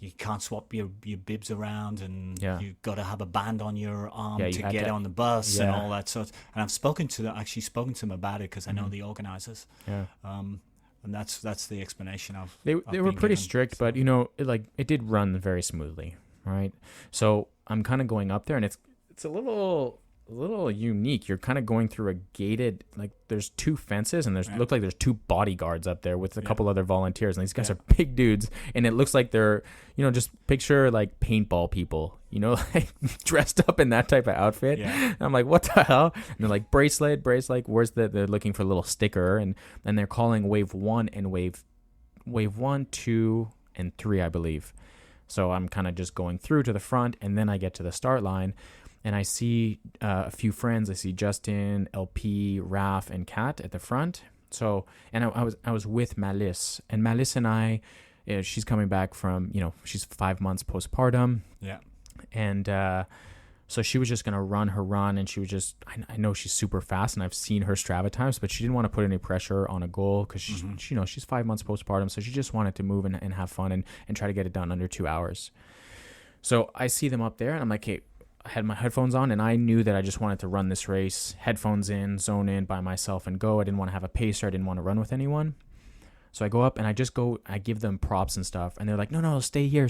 you can't swap your bibs around, and you've got to have a band on your arm to get on the bus and all that sort. And I've spoken to them about it because I know the organizers. Yeah. And that's the explanation of. They were pretty strict, but it did run very smoothly, right? So I'm kind of going up there, and it's a little unique. You're kind of going through a gated, like there's 2 fences, and look like there's 2 bodyguards up there with a couple other volunteers, and these guys are big dudes, and it looks like they're just picture like paintball people, like dressed up in that type of outfit. And I'm like, what the hell? And they're like, bracelet, where's they're looking for a little sticker, and they're calling wave 1 and wave 1, 2 and 3, I believe. So I'm kind of just going through to the front, and then I get to the start line. And I see a few friends. I see Justin, LP, Raf, and Kat at the front. So, and I was with Malice, and Malice and I, she's coming back from, she's 5 months postpartum. Yeah. And so she was just gonna run her run, and she was just, I know she's super fast, and I've seen her Strava times, but she didn't want to put any pressure on a goal because she's 5 months postpartum, so she just wanted to move and have fun and try to get it done under 2 hours. So I see them up there, and I'm like, hey. I had my headphones on, and I knew that I just wanted to run this race, headphones in, zone in by myself and go. I didn't want to have a pacer. I didn't want to run with anyone. So I go up and I give them props and stuff. And they're like, no, stay here.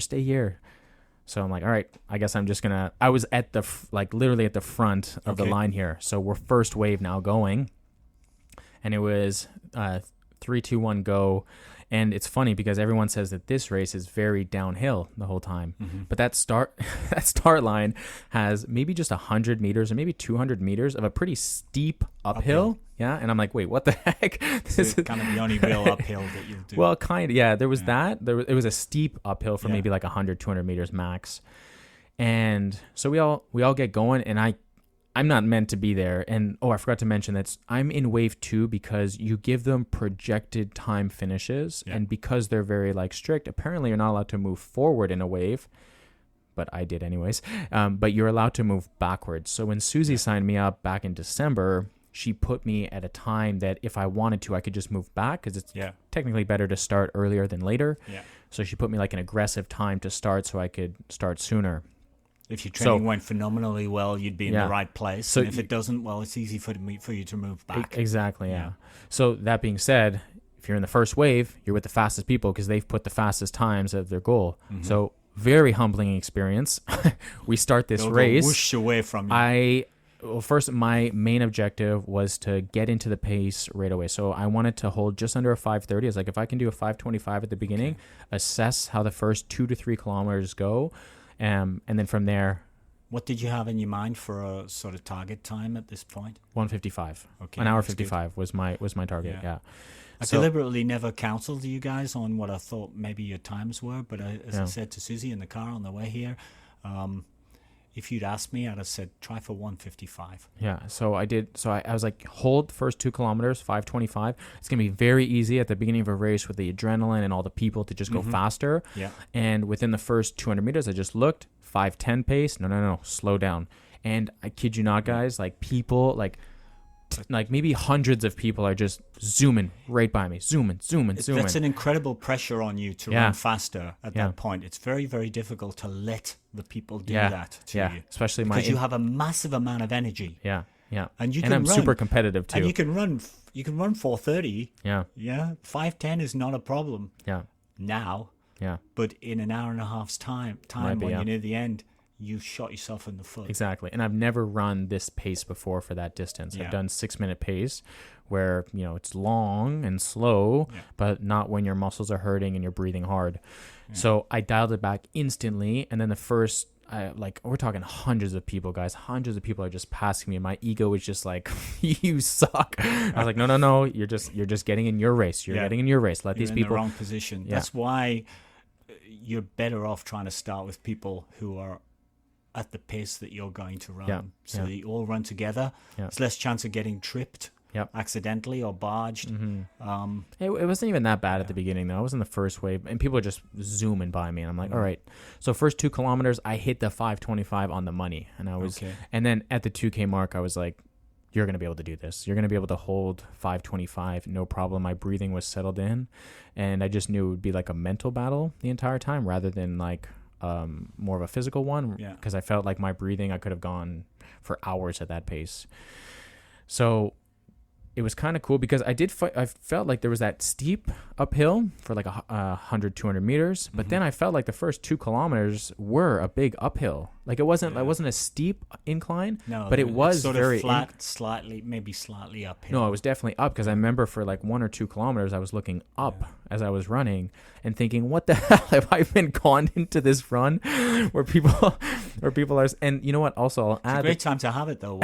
So I'm like, all right, I guess I'm just going to, I was at literally at the front of the line here. So we're first wave now going. And it was 3, 2, 1, go. And it's funny because everyone says that this race is very downhill the whole time. But that start line has maybe just 100 meters or maybe 200 meters of a pretty steep uphill. Yeah. And I'm like, wait, what the heck? This is kind of the only real uphill that you do. Well, kind of. Yeah, there was that. It was a steep uphill for maybe like 100, 200 meters max. And so we all get going, and I'm not meant to be there. And I forgot to mention that I'm in wave 2 because you give them projected time finishes. And because they're very strict, apparently you're not allowed to move forward in a wave. But I did anyways. But you're allowed to move backwards. So when Susie signed me up back in December, she put me at a time that if I wanted to, I could just move back because it's technically better to start earlier than later. Yeah. So she put me an aggressive time to start so I could start sooner. If your training went phenomenally well, you'd be in the right place. So and if it doesn't, well, it's easy for you to move back. Exactly, yeah. So that being said, if you're in the first wave, you're with the fastest people because they've put the fastest times of their goal. So very humbling experience. We start this race. Go whoosh away from you. First, my main objective was to get into the pace right away. So I wanted to hold just under a 5:30. I was like, if I can do a 5:25 at the beginning, assess how the first 2 to 3 kilometers go. And then from there, what did you have in your mind for a sort of target time at this point? 1:55. Okay, an hour 55 good. was my target. Yeah. I deliberately never counseled you guys on what I thought maybe your times were, but as I said to Susie in the car on the way here, if you'd asked me, I'd have said try for 1:55. Yeah, so I did. So I was like, hold first 2 kilometers, 5:25. It's gonna be very easy at the beginning of a race with the adrenaline and all the people to just go faster. Yeah. And within the first 200 meters, I just looked 5:10 pace. No, slow down. And I kid you not, guys. People like maybe hundreds of people are just zooming right by me, zooming. That's an incredible pressure on you to Yeah. run faster at Yeah. that point. It's very, very difficult to let the people do Yeah. that to Yeah. you. Especially because you have a massive amount of energy. Yeah. And you and can I'm run. super competitive too. And you can run 4:30. Yeah. Yeah. 5:10 is not a problem Yeah. now. Yeah. But in an hour and a half's time Might be, when yeah. you're near the end, you shot yourself in the foot. Exactly. And I've never run this pace before for that distance. Yeah. I've done 6-minute pace where, it's long and slow, but not when your muscles are hurting and you're breathing hard. So I dialed it back instantly. And then the first, we're talking hundreds of people, guys. Hundreds of people are just passing me. And my ego is just like, you suck. I was like, no. You're just getting in your race. You're getting in your race. Let You're these in people. the wrong position. Yeah. That's why you're better off trying to start with people who are at the pace that you're going to run, so that you all run together. There's less chance of getting tripped accidentally or barged. It wasn't even that bad at the beginning, though. I was in the first wave, and people are just zooming by me, and I'm like, all right. So first 2 kilometers, I hit the 5:25 on the money, and and then at the 2K mark, I was like, you're going to be able to do this. You're going to be able to hold 5:25, no problem. My breathing was settled in, and I just knew it would be like a mental battle the entire time rather than like more of a physical one, because I felt like my breathing, I could have gone for hours at that pace. So it was kind of cool because I felt like there was that steep uphill for like 100-200 meters, but then I felt like the first 2 kilometers were a big uphill. Like it wasn't a steep incline, but it was sort very of flat, maybe slightly uphill. No, it was definitely up, because I remember for like 1 or 2 kilometers I was looking up as I was running and thinking, what the hell have I been conned into this run where people are, and you know what, also I'll add, it's a great time to have it though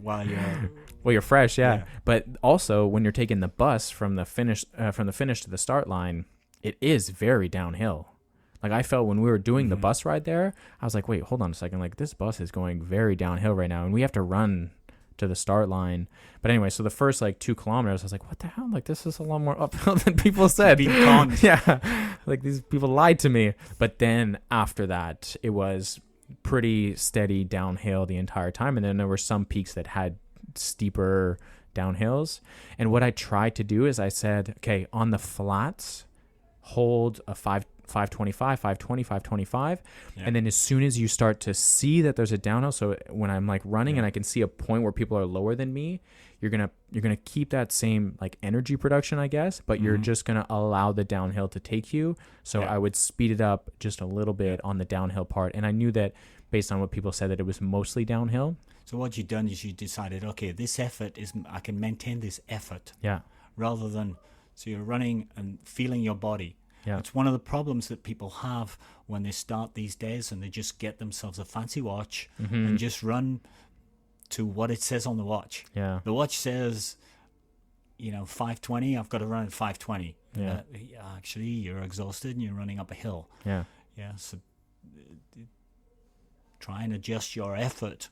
while you're well, you're fresh, but also when you're taking the bus from the finish to the start line, it is very downhill. Like I felt when we were doing the bus ride there, I was like, wait, hold on a second, like this bus is going very downhill right now, and we have to run to the start line. But anyway, so the first like 2 kilometers, I was like, what the hell? Like this is a lot more uphill than people said. Like these people lied to me. But then after that, it was pretty steady downhill the entire time, and then there were some peaks that had steeper downhills. And what I tried to do is I said, okay, on the flats, hold a 525, 520, 525. And then as soon as you start to see that there's a downhill, so when I'm like running and I can see a point where people are lower than me, you're gonna keep that same like energy production, I guess, but you're just gonna allow the downhill to take you. So I would speed it up just a little bit on the downhill part. And I knew that based on what people said, that it was mostly downhill. So what you've done is you decided, okay, this effort I can maintain this effort. Yeah. Rather than, so you're running and feeling your body. Yeah. It's one of the problems that people have when they start these days and they just get themselves a fancy watch and just run to what it says on the watch. Yeah. The watch says, 520, I've got to run at 520. Yeah. Actually, you're exhausted and you're running up a hill. Yeah. Yeah. So try and adjust your effort.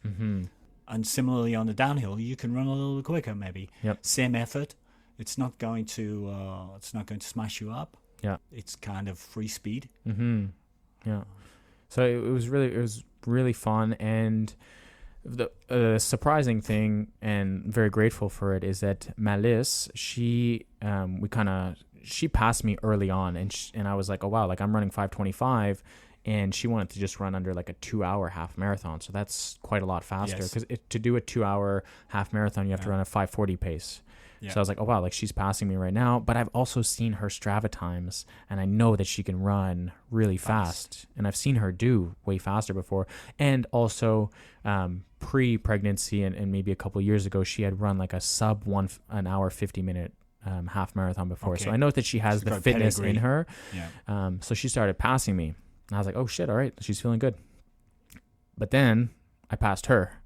And similarly on the downhill, you can run a little bit quicker maybe. Yep. Same effort. It's not going to smash you up. Yeah. It's kind of free speed. Yeah. So it was really fun, and the surprising thing, and very grateful for it, is that Malice, she passed me early on, and I was like, oh wow, like I'm running 5:25. And she wanted to just run under like a 2-hour half marathon. So that's quite a lot faster, because to do a 2-hour half marathon, you have to run a 5:40 pace. Yeah. So I was like, oh, wow, like she's passing me right now. But I've also seen her Strava times, and I know that she can run really fast. And I've seen her do way faster before. And also pre-pregnancy and maybe a couple of years ago, she had run like a sub 1 hour, 50-minute half marathon before. Okay. So I know that she has the fitness in her. Yeah. So she started passing me. And I was like, oh, shit, all right, she's feeling good. But then I passed her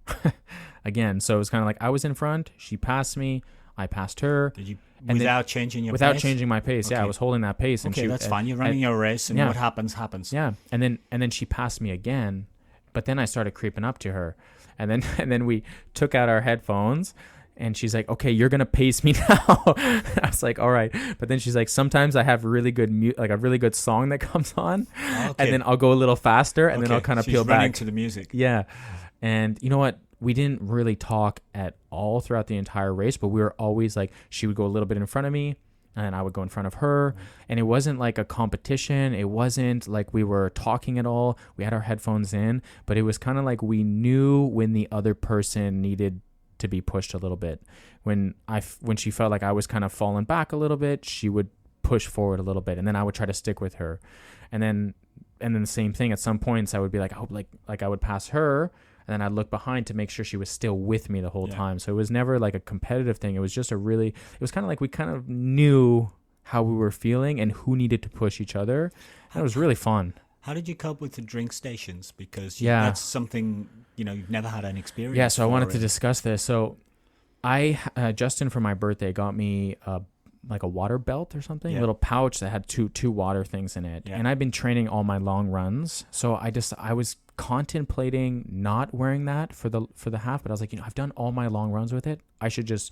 again. So it was kind of like I was in front, she passed me, I passed her. Did you, without changing your pace? Without changing my pace, okay. Yeah, I was holding that pace. Okay, and that's fine. You're running your race, and what happens. Yeah, and then she passed me again, but then I started creeping up to her. And then we took out our headphones. And she's like, okay, you're going to pace me now. I was like, all right. But then she's like, sometimes I have really good like a really good song that comes on. Okay. And then I'll go a little faster, and then I'll kind of peel back. Running to the music. Yeah. And you know what? we didn't really talk at all throughout the entire race, but we were always like, she would go a little bit in front of me and then I would go in front of her. And it wasn't like a competition. It wasn't like we were talking at all. We had our headphones in, but it was kind of like we knew when the other person needed to be pushed a little bit. When she felt like I was kind of falling back a little bit, she would push forward a little bit, and then I would try to stick with her. And then the same thing at some points, I would be like, I hope like I would pass her, and then I'd look behind to make sure she was still with me the whole time. So it was never like a competitive thing. It was just it was kind of like we kind of knew how we were feeling and who needed to push each other. And it was really fun. How did you cope with the drink stations? Because that's something, you've never had an experience. Yeah, so I wanted to discuss this. So Justin, for my birthday, got me like a water belt or something, a little pouch that had two water things in it. And I've been training all my long runs. So I was contemplating not wearing that for the half, but I was like, I've done all my long runs with it. I should just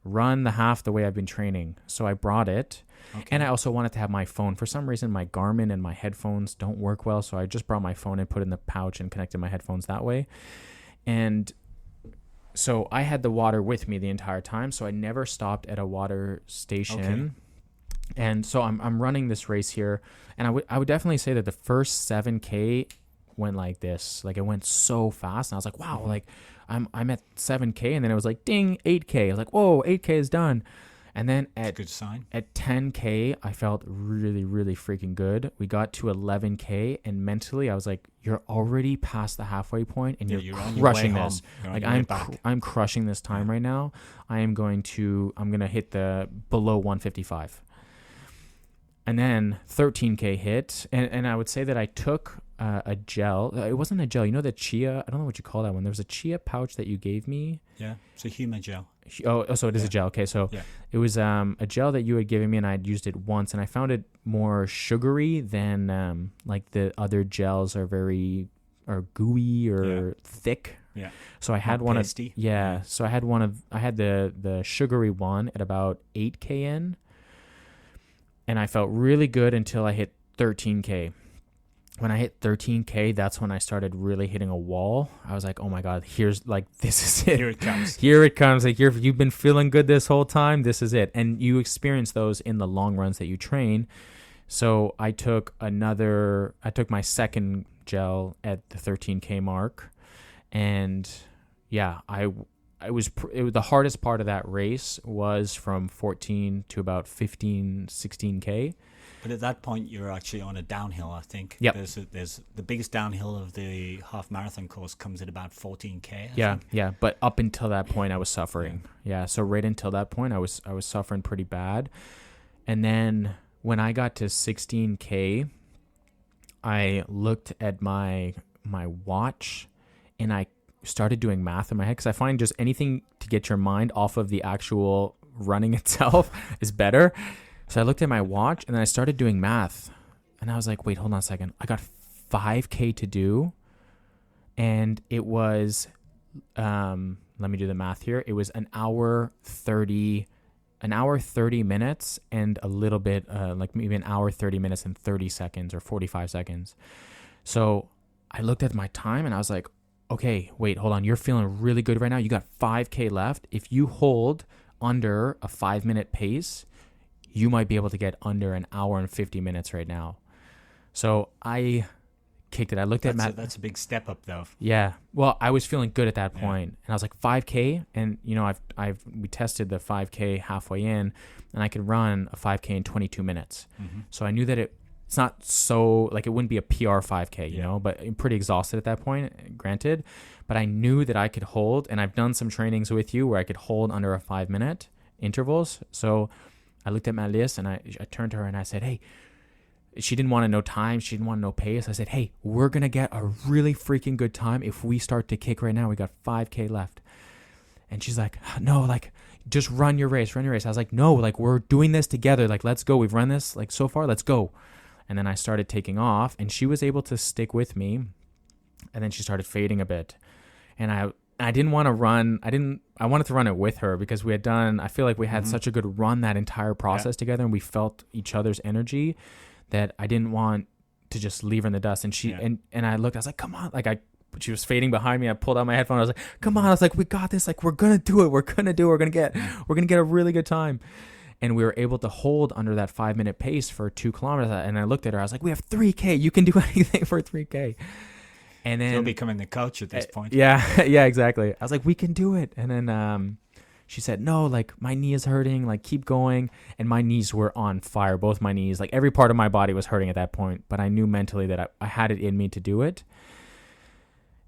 run the half the way I've been training. So I brought it. Okay. And I also wanted to have my phone. For some reason, my Garmin and my headphones don't work well. So I just brought my phone and put it in the pouch and connected my headphones that way. And so I had the water with me the entire time. So I never stopped at a water station. Okay. And so I'm running this race here. And I would definitely say that the first 7K went like this. Like, it went so fast. And I was like, wow, like I'm at 7K. And then it was like, ding, 8K. I was like, whoa, 8K is done. And then at good sign. At 10K, I felt really, really freaking good. We got to 11K, and mentally, I was like, "You're already past the halfway point, and you're crushing this. Like, I'm crushing this time right now. I'm gonna hit the below 155." And then 13K hit, and I would say that I took a gel. It wasn't a gel. You know the chia? I don't know what you call that one. There was a chia pouch that you gave me. Yeah, it's a human gel. Oh, so it is a gel. Okay, so it was a gel that you had given me, and I'd used it once, and I found it more sugary than like the other gels are gooey or thick. Yeah. So I had one pasty. So I had the sugary one at about 8K in, and I felt really good until I hit 13K. When I hit 13K, that's when I started really hitting a wall. I was like, oh my God, this is it. Here it comes. Here it comes. Like, you've been feeling good this whole time. This is it. And you experience those in the long runs that you train. So I took my second gel at the 13K mark. And yeah, the hardest part of that race was from 14 to about 15, 16K. But at that point, you're actually on a downhill, I think. Yep. There's the biggest downhill of the half marathon course comes at about 14K. I think. Yeah. But up until that point, I was suffering. Yeah. So right until that point, I was suffering pretty bad. And then when I got to 16K, I looked at my watch, and I started doing math in my head, because I find just anything to get your mind off of the actual running itself is better. So I looked at my watch, and then I started doing math, and I was like, wait, hold on a second. I got 5K to do, and it was, let me do the math here. It an hour 30 minutes and a little bit, like maybe an hour, 30 minutes and 30 seconds or 45 seconds. So I looked at my time, and I was like, okay, wait, hold on. You're feeling really good right now. You got 5K left. If you hold under a 5-minute pace, you might be able to get under an hour and 50 minutes right now. So I kicked it. I looked at Matt. That's a big step up, though. Yeah. Well, I was feeling good at that point. And I was like, 5K. And, we tested the 5K halfway in, and I could run a 5K in 22 minutes. Mm-hmm. So I knew that it's not so, like, it wouldn't be a PR 5K, you know, but I'm pretty exhausted at that point, granted. But I knew that I could hold, and I've done some trainings with you where I could hold under a 5-minute intervals. So I looked at my list, and I turned to her and I said, hey, she didn't want to know time. She didn't want to know pace. I said, hey, we're going to get a really freaking good time if we start to kick right now. We got 5K left. And she's like, no, like, just run your race. I was like, no, like, we're doing this together. Like, let's go. We've run this like so far. Let's go. And then I started taking off, and she was able to stick with me. And then she started fading a bit. And I didn't want to run. I wanted to run it with her, because I feel like we had such a good run that entire process together, and we felt each other's energy, that I didn't want to just leave her in the dust. And she, and I looked, I was like, come on. Like, I she was fading behind me. I pulled out my headphone. I was like, come on. I was like, we got this. Like, we're going to do it. We're going to do it. We're going to get a really good time. And we were able to hold under that 5-minute pace for 2 kilometers. And I looked at her. I was like, we have 3K. You can do anything for 3K. And then you're becoming the coach at this point. Yeah, yeah, exactly. I was like, we can do it. And then she said, no, like my knee is hurting. Like keep going. And my knees were on fire. Both my knees, like every part of my body was hurting at that point. But I knew mentally that I had it in me to do it.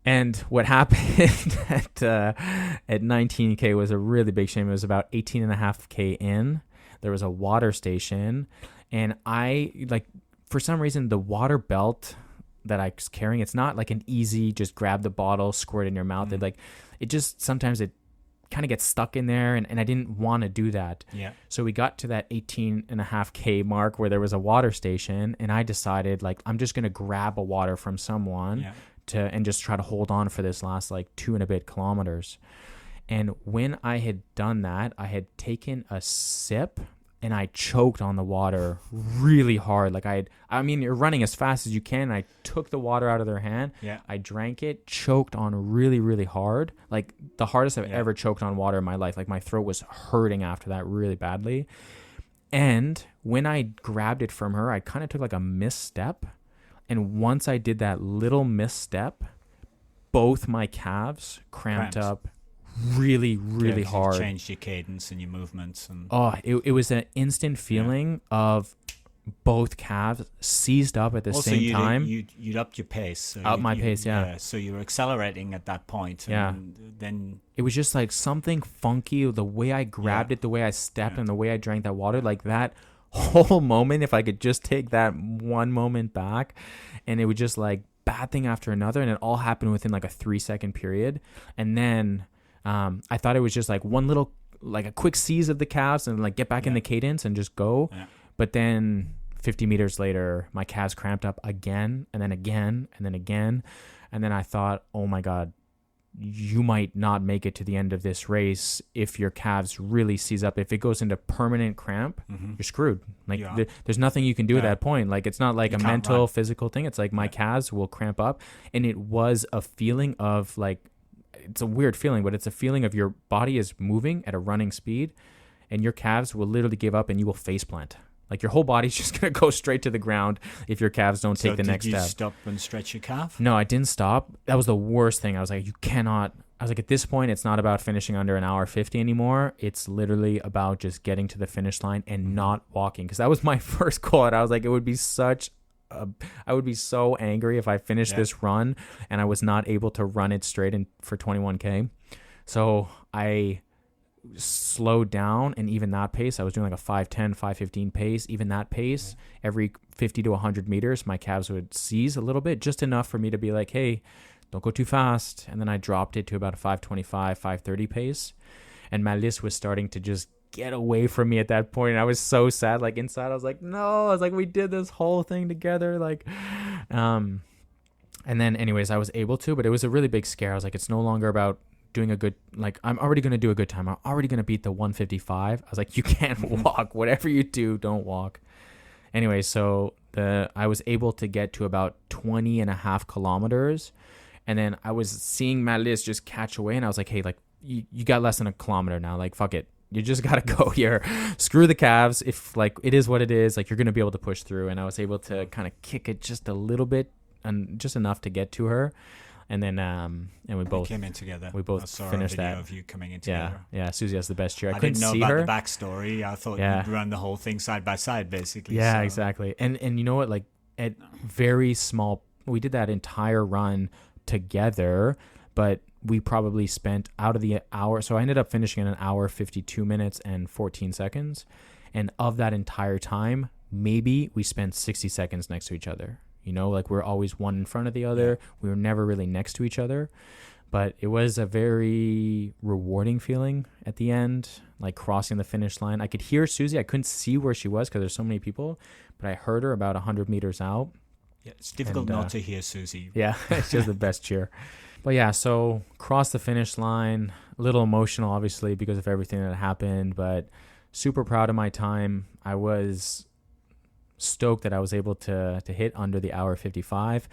And what happened at 19K was a really big shame. It was about 18.5K in. There was a water station. And for some reason, the water belt that I was carrying, it's not like an easy, just grab the bottle, squirt in your mouth. Mm-hmm. Sometimes it kind of gets stuck in there. And I didn't want to do that. Yeah. So we got to that 18.5K mark where there was a water station. And I decided like, I'm just going to grab a water from someone. Yeah. And just try to hold on for this last like 2 and a bit kilometers. And when I had done that, I had taken a sip and I choked on the water really hard. Like you're running as fast as you can. I took the water out of their hand. Yeah. I drank it, choked on really, really hard. Like the hardest I've ever choked on water in my life. Like my throat was hurting after that really badly. And when I grabbed it from her, I kind of took like a misstep. And once I did that little misstep, both my calves cramped up really, really hard. You changed your cadence and your movements. It was an instant feeling of both calves seized up at the same time. You'd upped your pace. So my pace, yeah. So you were accelerating at that point. And then it was just like something funky. The way I grabbed it, the way I stepped, and the way I drank that water, like that whole moment, if I could just take that one moment back, and it would just like bad thing after another, and it all happened within like a 3-second period. And then I thought it was just like one little, like a quick seize of the calves and like get back in the cadence and just go. Yeah. But then 50 meters later, my calves cramped up again, and then again, and then again. And then I thought, oh my God, you might not make it to the end of this race if your calves really seize up. If it goes into permanent cramp, you're screwed. Like there's nothing you can do at that point. Like it's not like a mental, physical thing. It's like my calves will cramp up. And it was a feeling of like, it's a weird feeling, but it's a feeling of your body is moving at a running speed and your calves will literally give up and you will face plant. Like your whole body's just going to go straight to the ground if your calves don't take the next step. Did you stop and stretch your calf? No, I didn't stop. That was the worst thing. I was like, you cannot. I was like, at this point, it's not about finishing under an hour 50 anymore. It's literally about just getting to the finish line and not walking. Because that was my first goal. And I was like, I would be so angry if I finished this run and I was not able to run it straight in for 21K. So I slowed down, and even that pace, I was doing like a 5:10, 5:15 pace. Even that pace, every 50 to 100 meters, my calves would seize a little bit, just enough for me to be like, hey, don't go too fast. And then I dropped it to about a 5:25, 5:30 pace. And Malice was starting to just get away from me at that point. And I was so sad. Like inside, I was like, no. I was like, we did this whole thing together. Like, and then anyways, I was able to, but it was a really big scare. I was like, it's no longer about doing a good, like, I'm already going to do a good time. I'm already going to beat the 155. I was like, you can't walk. Whatever you do, don't walk. Anyway, so I was able to get to about 20.5 kilometers. And then I was seeing Malice just catch away. And I was like, hey, like, you got less than a kilometer now. Like, fuck it. You just got to go here. Screw the calves. If, like, it is what it is, like, you're going to be able to push through. And I was able to kind of kick it just a little bit and just enough to get to her. And then, and we both came in together. We both finished that. Of you coming in together. Yeah. Susie has the best cheer. I didn't know about the backstory. I thought you'd run the whole thing side by side, basically. Yeah, so. Exactly. And you know what? Like at very small, we did that entire run together, but we probably spent out of the hour. So I ended up finishing in an hour, 52 minutes and 14 seconds. And of that entire time, maybe we spent 60 seconds next to each other. You know, like we're always one in front of the other. Yeah. We were never really next to each other. But it was a very rewarding feeling at the end, like crossing the finish line. I could hear Susie. I couldn't see where she was because there's so many people, but I heard her about 100 meters out. Yeah, it's difficult not to hear Susie. Yeah, it's just the best cheer. But yeah, so crossed the finish line. A little emotional, obviously, because of everything that happened, but super proud of my time. I was stoked that I was able to hit under the hour 55.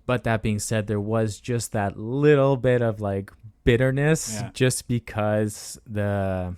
But that being said, there was just that little bit of like bitterness just because the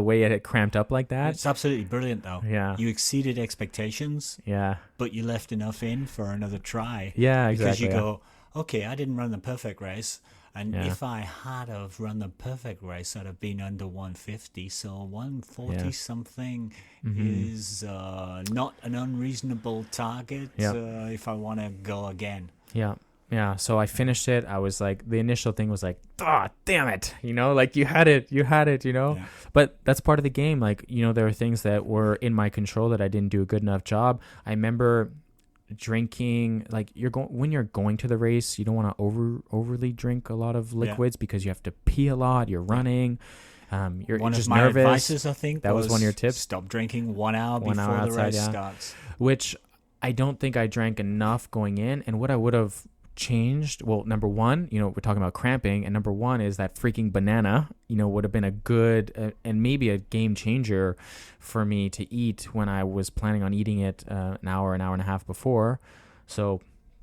way it had cramped up like that. It's absolutely brilliant, though. Yeah. You exceeded expectations, Yeah. but you left enough in for another try. Yeah, Because exactly. you go, okay, I didn't run the perfect race. And Yeah. if I had have run the perfect race, I'd have been under 150. So 140 something is not an unreasonable target if I want to go again. Yeah. Yeah. So I finished it. I was like, the initial thing was like, ah, damn it. You know, like you had it, you know, Yeah. but that's part of the game. Like, you know, there are things that were in my control that I didn't do a good enough job. I remember drinking, like when you're going to the race, you don't want to overly drink a lot of liquids because you have to pee a lot. You're running. You're One just of my nervous. advices, I think, That was one of your tips. Stop drinking 1 hour before the outside, race yeah. starts. Which I don't think I drank enough going in. And what I would have changed, well, number one, you know, we're talking about cramping, and number one is that freaking banana, you know, would have been a good and maybe a game changer for me to eat when I was planning on eating it an hour and a half before. So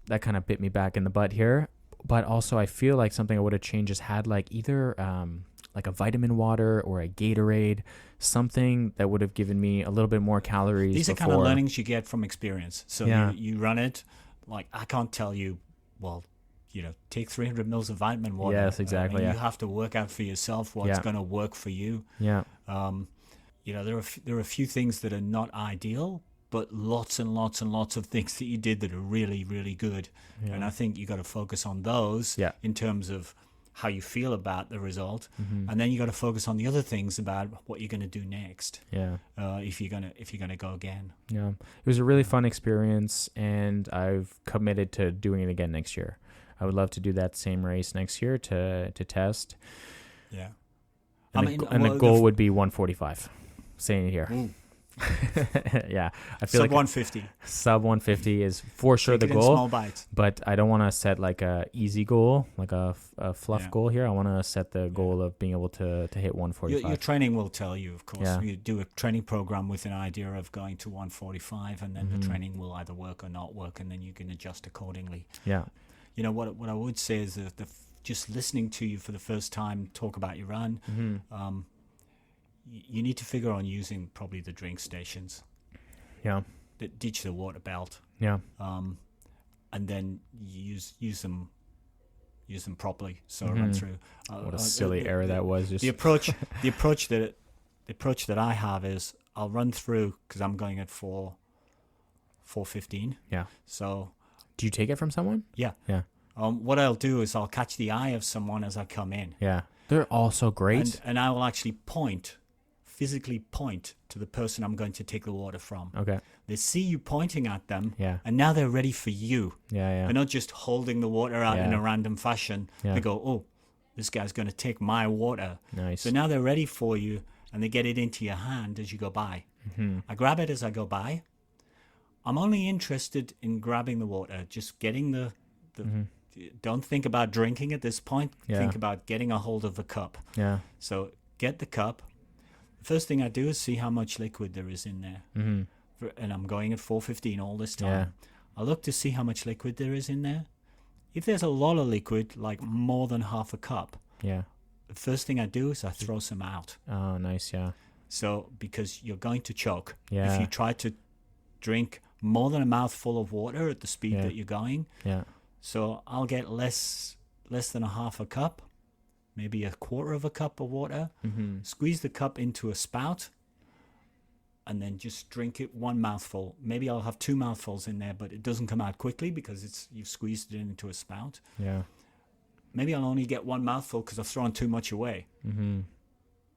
that kind of bit me back in the butt here. But also I feel like something I would have changed is had like either like a vitamin water or a Gatorade, something that would have given me a little bit more calories. These are kind of learnings you get from experience. So Yeah. you run it, like I can't tell you, well, you know, take 300 mils of vitamin water. Yes, exactly, yeah. You have to work out for yourself what's Yeah. going to work for you. Yeah. You know, there are a few things that are not ideal, but lots and lots and lots of things that you did that are really, really good. Yeah. And I think you got to focus on those Yeah. in terms of how you feel about the result, Mm-hmm. and then you got to focus on the other things about what you're going to do next. Yeah. If you're gonna go again. Yeah. It was a really fun experience, and I've committed to doing it again next year. I would love to do that same race next year to test. Yeah. And, the goal would be 145. Saying it here. Ooh. Yeah. I feel Sub like 150. sub 150 is for sure Take the it in goal. small bites. But I don't want to set like a easy goal, like a fluff Yeah. goal here. I want to set the goal of being able to hit 145. Your training will tell you, of course. Yeah. You do a training program with an idea of going to 145, and then Mm-hmm. the training will either work or not work, and then you can adjust accordingly. Yeah. You know, what I would say is that just listening to you for the first time talk about your run, Mm-hmm. You need to figure on using probably the drink stations, Yeah. ditch the water belt, Yeah. and then use them properly. So run through. What a silly error that was. Just The approach that I have is I'll run through because I'm going at 4:15. yeah. So Do you take it from someone? yeah. Yeah. What I'll do is I'll catch the eye of someone as I come in, Yeah. They're all so great. and I will actually physically point to the person I'm going to take the water from. Okay. They see you pointing at them, Yeah. and now they're ready for you. Yeah. Yeah. They're not just holding the water out in Yeah. a random fashion. Yeah. They go, oh, this guy's going to take my water. Nice. So now they're ready for you, and they get it into your hand as you go by. Mm-hmm. I grab it as I go by. I'm only interested in grabbing the water, just getting the don't think about drinking at this point. Yeah. Think about getting a hold of the cup. Yeah. So get the cup. The first thing I do is see how much liquid there is in there. Mm-hmm. And I'm going at 4:15 all this time. Yeah. I look to see how much liquid there is in there. If there's a lot of liquid, like more than half a cup, Yeah. the first thing I do is I throw some out. Oh, nice. Yeah. So because you're going to choke. Yeah. If you try to drink more than a mouthful of water at the speed Yeah. that you're going. Yeah. So I'll get less than a half a cup, maybe a quarter of a cup of water, Mm-hmm. squeeze the cup into a spout, and then just drink it one mouthful. Maybe I'll have two mouthfuls in there, but it doesn't come out quickly because you've squeezed it into a spout. Yeah. Maybe I'll only get one mouthful because I've thrown too much away. Mm-hmm.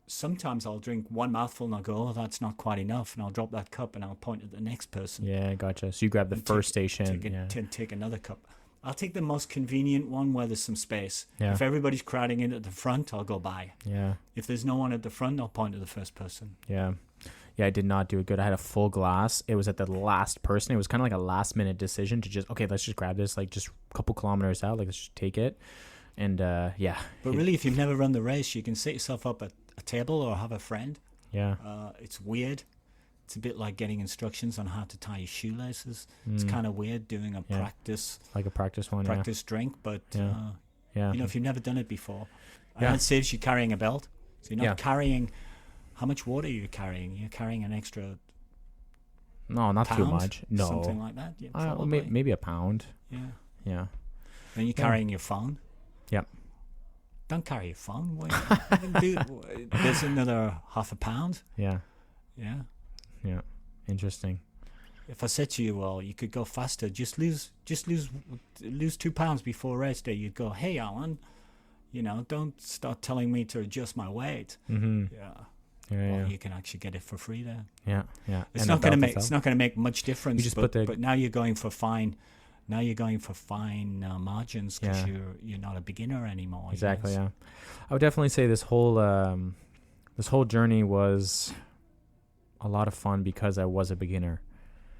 Sometimes I'll drink one mouthful and I'll go, oh, that's not quite enough, and I'll drop that cup and I'll point at the next person. Yeah. Gotcha. So you grab the And first station. Take another cup. I'll take the most convenient one where there's some space. Yeah. If everybody's crowding in at the front, I'll go by. Yeah. If there's no one at the front, I'll point to the first person. Yeah. Yeah, I did not do it good. I had a full glass. It was at the last person. It was kind of like a last minute decision to just, okay, let's just grab this, like just a couple kilometers out. Like, let's just take it. And yeah. But really, if you've never run the race, you can set yourself up at a table or have a friend. Yeah. It's weird. It's a bit like getting instructions on how to tie your shoelaces. It's kind of weird doing a practice, like a practice one, practice drink, but yeah. you know, if you've never done it before, Yeah. and it saves you carrying a belt. So you're not Yeah. carrying. How much water are you carrying? You're carrying an extra No, not too pound, much. No, something like that. Yeah, probably. maybe a pound. Yeah. Yeah. Then you're carrying your phone. Yep. Don't carry your phone. There's another half a pound. Yeah. Yeah. Yeah. Interesting. If I said to you, well, you could go faster, just lose 2 pounds before race day, you'd go, hey, Alan, you know, don't start telling me to adjust my weight. Mm-hmm. Yeah. Yeah. Well, you can actually get it for free there. Yeah. Yeah. It's And not the going to belt make itself. it's not going to make much difference. You just but, put the- but now you're going for fine. Now you're going for fine margins because Yeah. you're not a beginner anymore. I Exactly. guess. Yeah. I would definitely say this whole journey was a lot of fun because I was a beginner.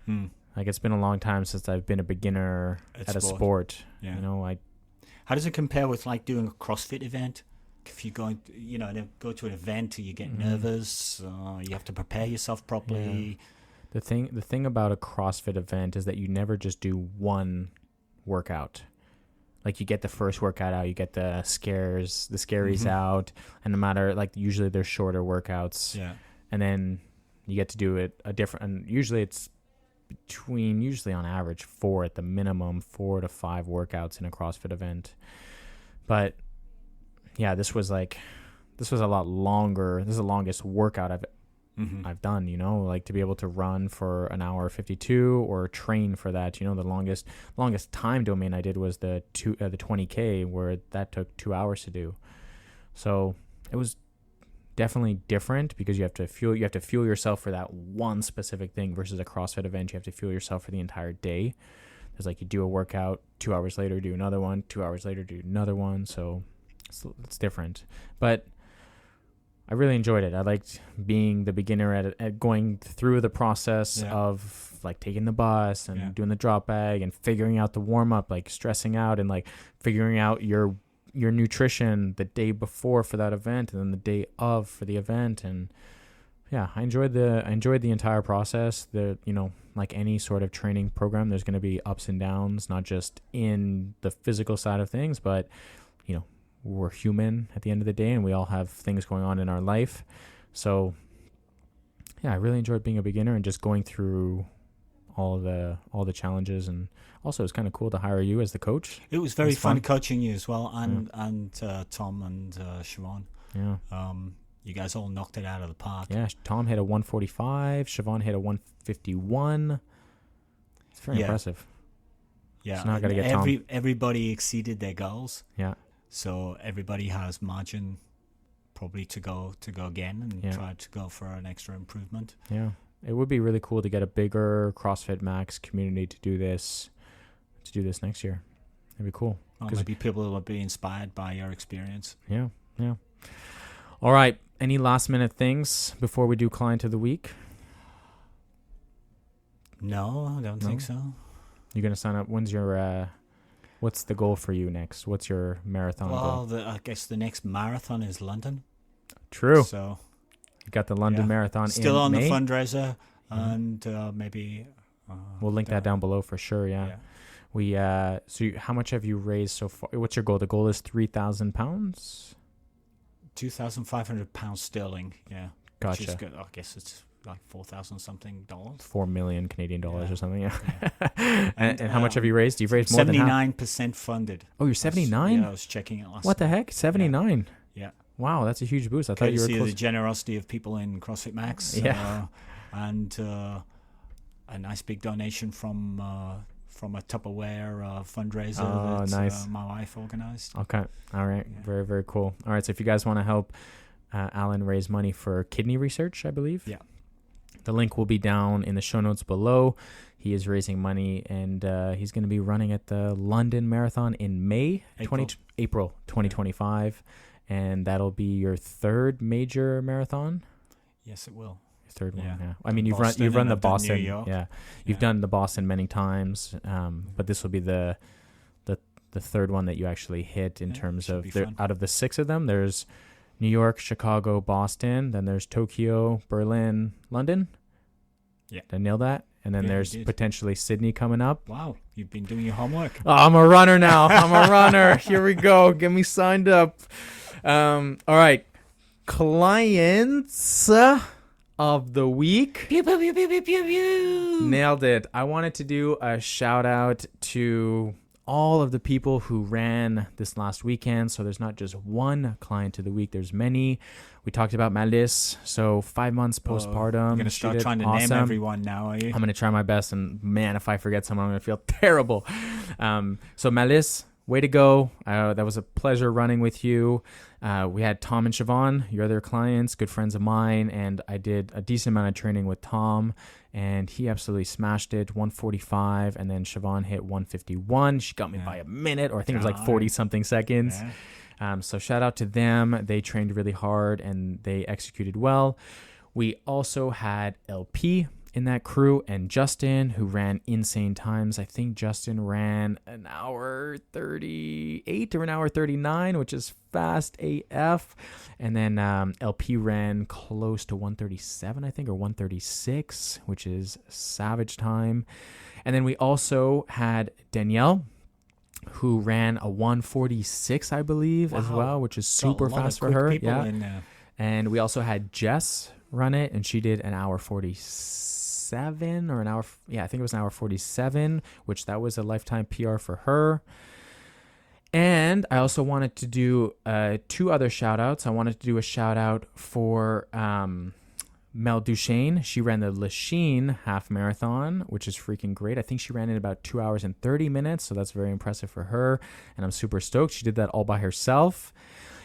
Hmm. Like, it's been a long time since I've been a beginner at a sport. Yeah. You know, How does it compare with like doing a CrossFit event? If you're going, to go to an event, you get nervous. You have to prepare yourself properly. the thing about a CrossFit event is that you never just do one workout. Like, you get the first workout out, you get the scaries out, and no matter, like, usually they're shorter workouts, Yeah. and then you get to do it and usually it's usually on average 4 at the minimum, 4 to 5 workouts in a CrossFit event. But yeah, this was a lot longer. This is the longest workout I've done, you know, like, to be able to run for an hour 52 or train for that, you know, the longest time domain I did was the 20K, where that took 2 hours to do. So it was definitely different because you have to fuel yourself for that one specific thing versus a CrossFit event. You have to fuel yourself for the entire day. There's like, you do a workout, 2 hours later do another one, 2 hours later do another one. So it's different, but I really enjoyed it. I liked being the beginner at going through the process of, like, taking the bus and doing the drop bag and figuring out the warm up, like stressing out and like figuring out your nutrition the day before for that event and then the day of for the event. And yeah, I enjoyed the entire process. Like any sort of training program, there's going to be ups and downs, not just in the physical side of things, but, you know, we're human at the end of the day and we all have things going on in our life. So yeah, I really enjoyed being a beginner and just going through all the challenges. And also, it's kind of cool to hire you as the coach. It was very fun fun coaching you as well, and Tom and Siobhan. Yeah. You guys all knocked it out of the park. Yeah, Tom hit a 145, Siobhan hit a 151. It's very impressive. Yeah, So now I gotta get Tom. Everybody exceeded their goals. Yeah. So everybody has margin probably to go again and try to go for an extra improvement. Yeah. It would be really cool to get a bigger CrossFit Max community to do this next year. It'd be cool. Well, maybe people will be inspired by your experience. Yeah. Yeah. All right. Any last minute things before we do client of the week? No, I don't think so. You're going to sign up. When's your, what's the goal for you next? What's your marathon goal? Well, I guess the next marathon is London. True. So You got the London Marathon still in on May? the fundraiser, and maybe We'll link that down below for sure. Yeah. We how much have you raised so far? What's your goal? The goal is £3,000. £2,500 sterling. Yeah, Gotcha. Which is good. I guess it's like 4,000 something dollars. 4 million Canadian dollars or something. Yeah. Yeah. and how much have you raised? You've raised more than half. 79% funded. Oh, you're 79. Yeah, I was checking it last. What the heck? 79. Yeah. Wow, that's a huge boost. I thought you were Courtesy of close. the generosity of people in CrossFit Max. Yeah. And a nice big donation from a Tupperware fundraiser that nice. My wife organized. Okay. All right. Yeah. Very, very cool. All right. So if you guys want to help Alan raise money for kidney research, I believe. Yeah. The link will be down in the show notes below. He is raising money, and he's going to be running at the London Marathon in April 2025. And that'll be your third major marathon. Yes, it will. Third one, Yeah. yeah. I mean, you've Boston, run and the I've done Boston, New York. yeah. You've done the Boston many times, but this will be the third one that you actually hit in terms should of be fun. out of the 6 of them. There's New York, Chicago, Boston. Then there's Tokyo, Berlin, London. Yeah. Did I nail that? And then Yeah, you there's did. potentially Sydney coming up. Wow, you've been doing your homework. Oh, I'm a runner now. I'm a runner. Here we go. Get me signed up. All right. Clients of the week. Pew, pew, pew, pew, pew, pew, pew. Nailed it. I wanted to do a shout out to all of the people who ran this last weekend. So there's not just one client of the week. There's many. We talked about Malice. So 5 months postpartum. You're going to She start did trying to awesome. name everyone now, are you? I'm going to try my best. And man, if I forget someone, I'm going to feel terrible. So Malice, way to go. That was a pleasure running with you. We had Tom and Siobhan, your other clients, good friends of mine. And I did a decent amount of training with Tom. And he absolutely smashed it, 145. And then Siobhan hit 151. She got me by a minute, or I think it was like 40-something seconds. Yeah. So shout out to them. They trained really hard and they executed well. We also had LP in that crew and Justin, who ran insane times. I think Justin ran an hour 38 or an hour 39, which is fast AF. And then LP ran close to 137, I think, or 136, which is savage time. And then we also had Danielle, who ran a 146, I believe, as Wow. well, which is Got a super lot of fast for quick her. people Yeah. in there. And we also had Jess run it, and she did an hour 47 or an hour. Yeah, I think it was an hour 47, which that was a lifetime PR for her. And I also wanted to do 2 other shout outs. I wanted to do a shout out for Mel Duchesne. She ran the Lachine half marathon, which is freaking great. I think she ran in about 2 hours and 30 minutes. So that's very impressive for her. And I'm super stoked. She did that all by herself.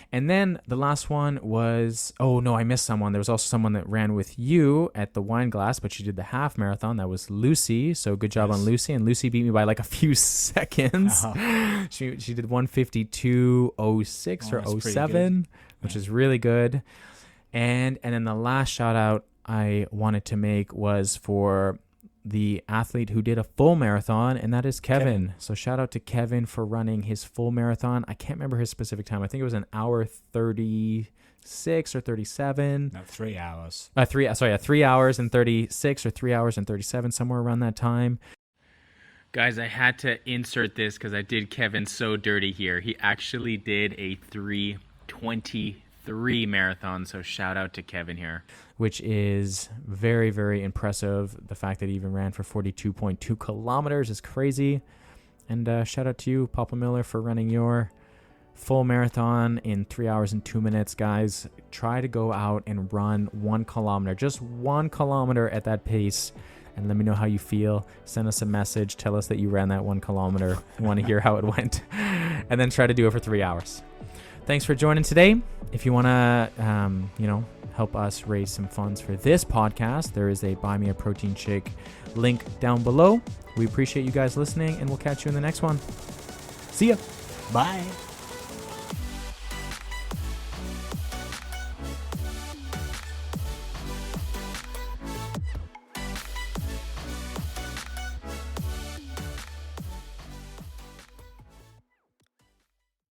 And then the last one was, oh no, I missed someone. There was also someone that ran with you at the Wine Glass, but she did the half marathon. That was Lucy. So good job on Lucy. And Lucy beat me by like a few seconds. She did 152.06 or 07, which is really good. And then the last shout out I wanted to make was for the athlete who did a full marathon, and that is Kevin. So shout out to Kevin for running his full marathon. I can't remember his specific time. I think it was an hour 36 or 37. No, 3 hours. 3 hours and 36 or 3 hours and 37, somewhere around that time. Guys, I had to insert this because I did Kevin so dirty here. He actually did a 3:23 marathon, so shout out to Kevin here, which is very, very impressive. The fact that he even ran for 42.2 kilometers is crazy. And shout out to you, Papa Miller, for running your full marathon in 3 hours and 2 minutes. Guys, try to go out and run 1 kilometer, just 1 kilometer at that pace, and let me know how you feel. Send us a message. Tell us that you ran that 1 kilometer. I want to hear how it went. And then try to do it for 3 hours. Thanks for joining today. If you want to, help us raise some funds for this podcast, there is a Buy Me a Protein Shake link down below. We appreciate you guys listening, and we'll catch you in the next one. See ya. Bye.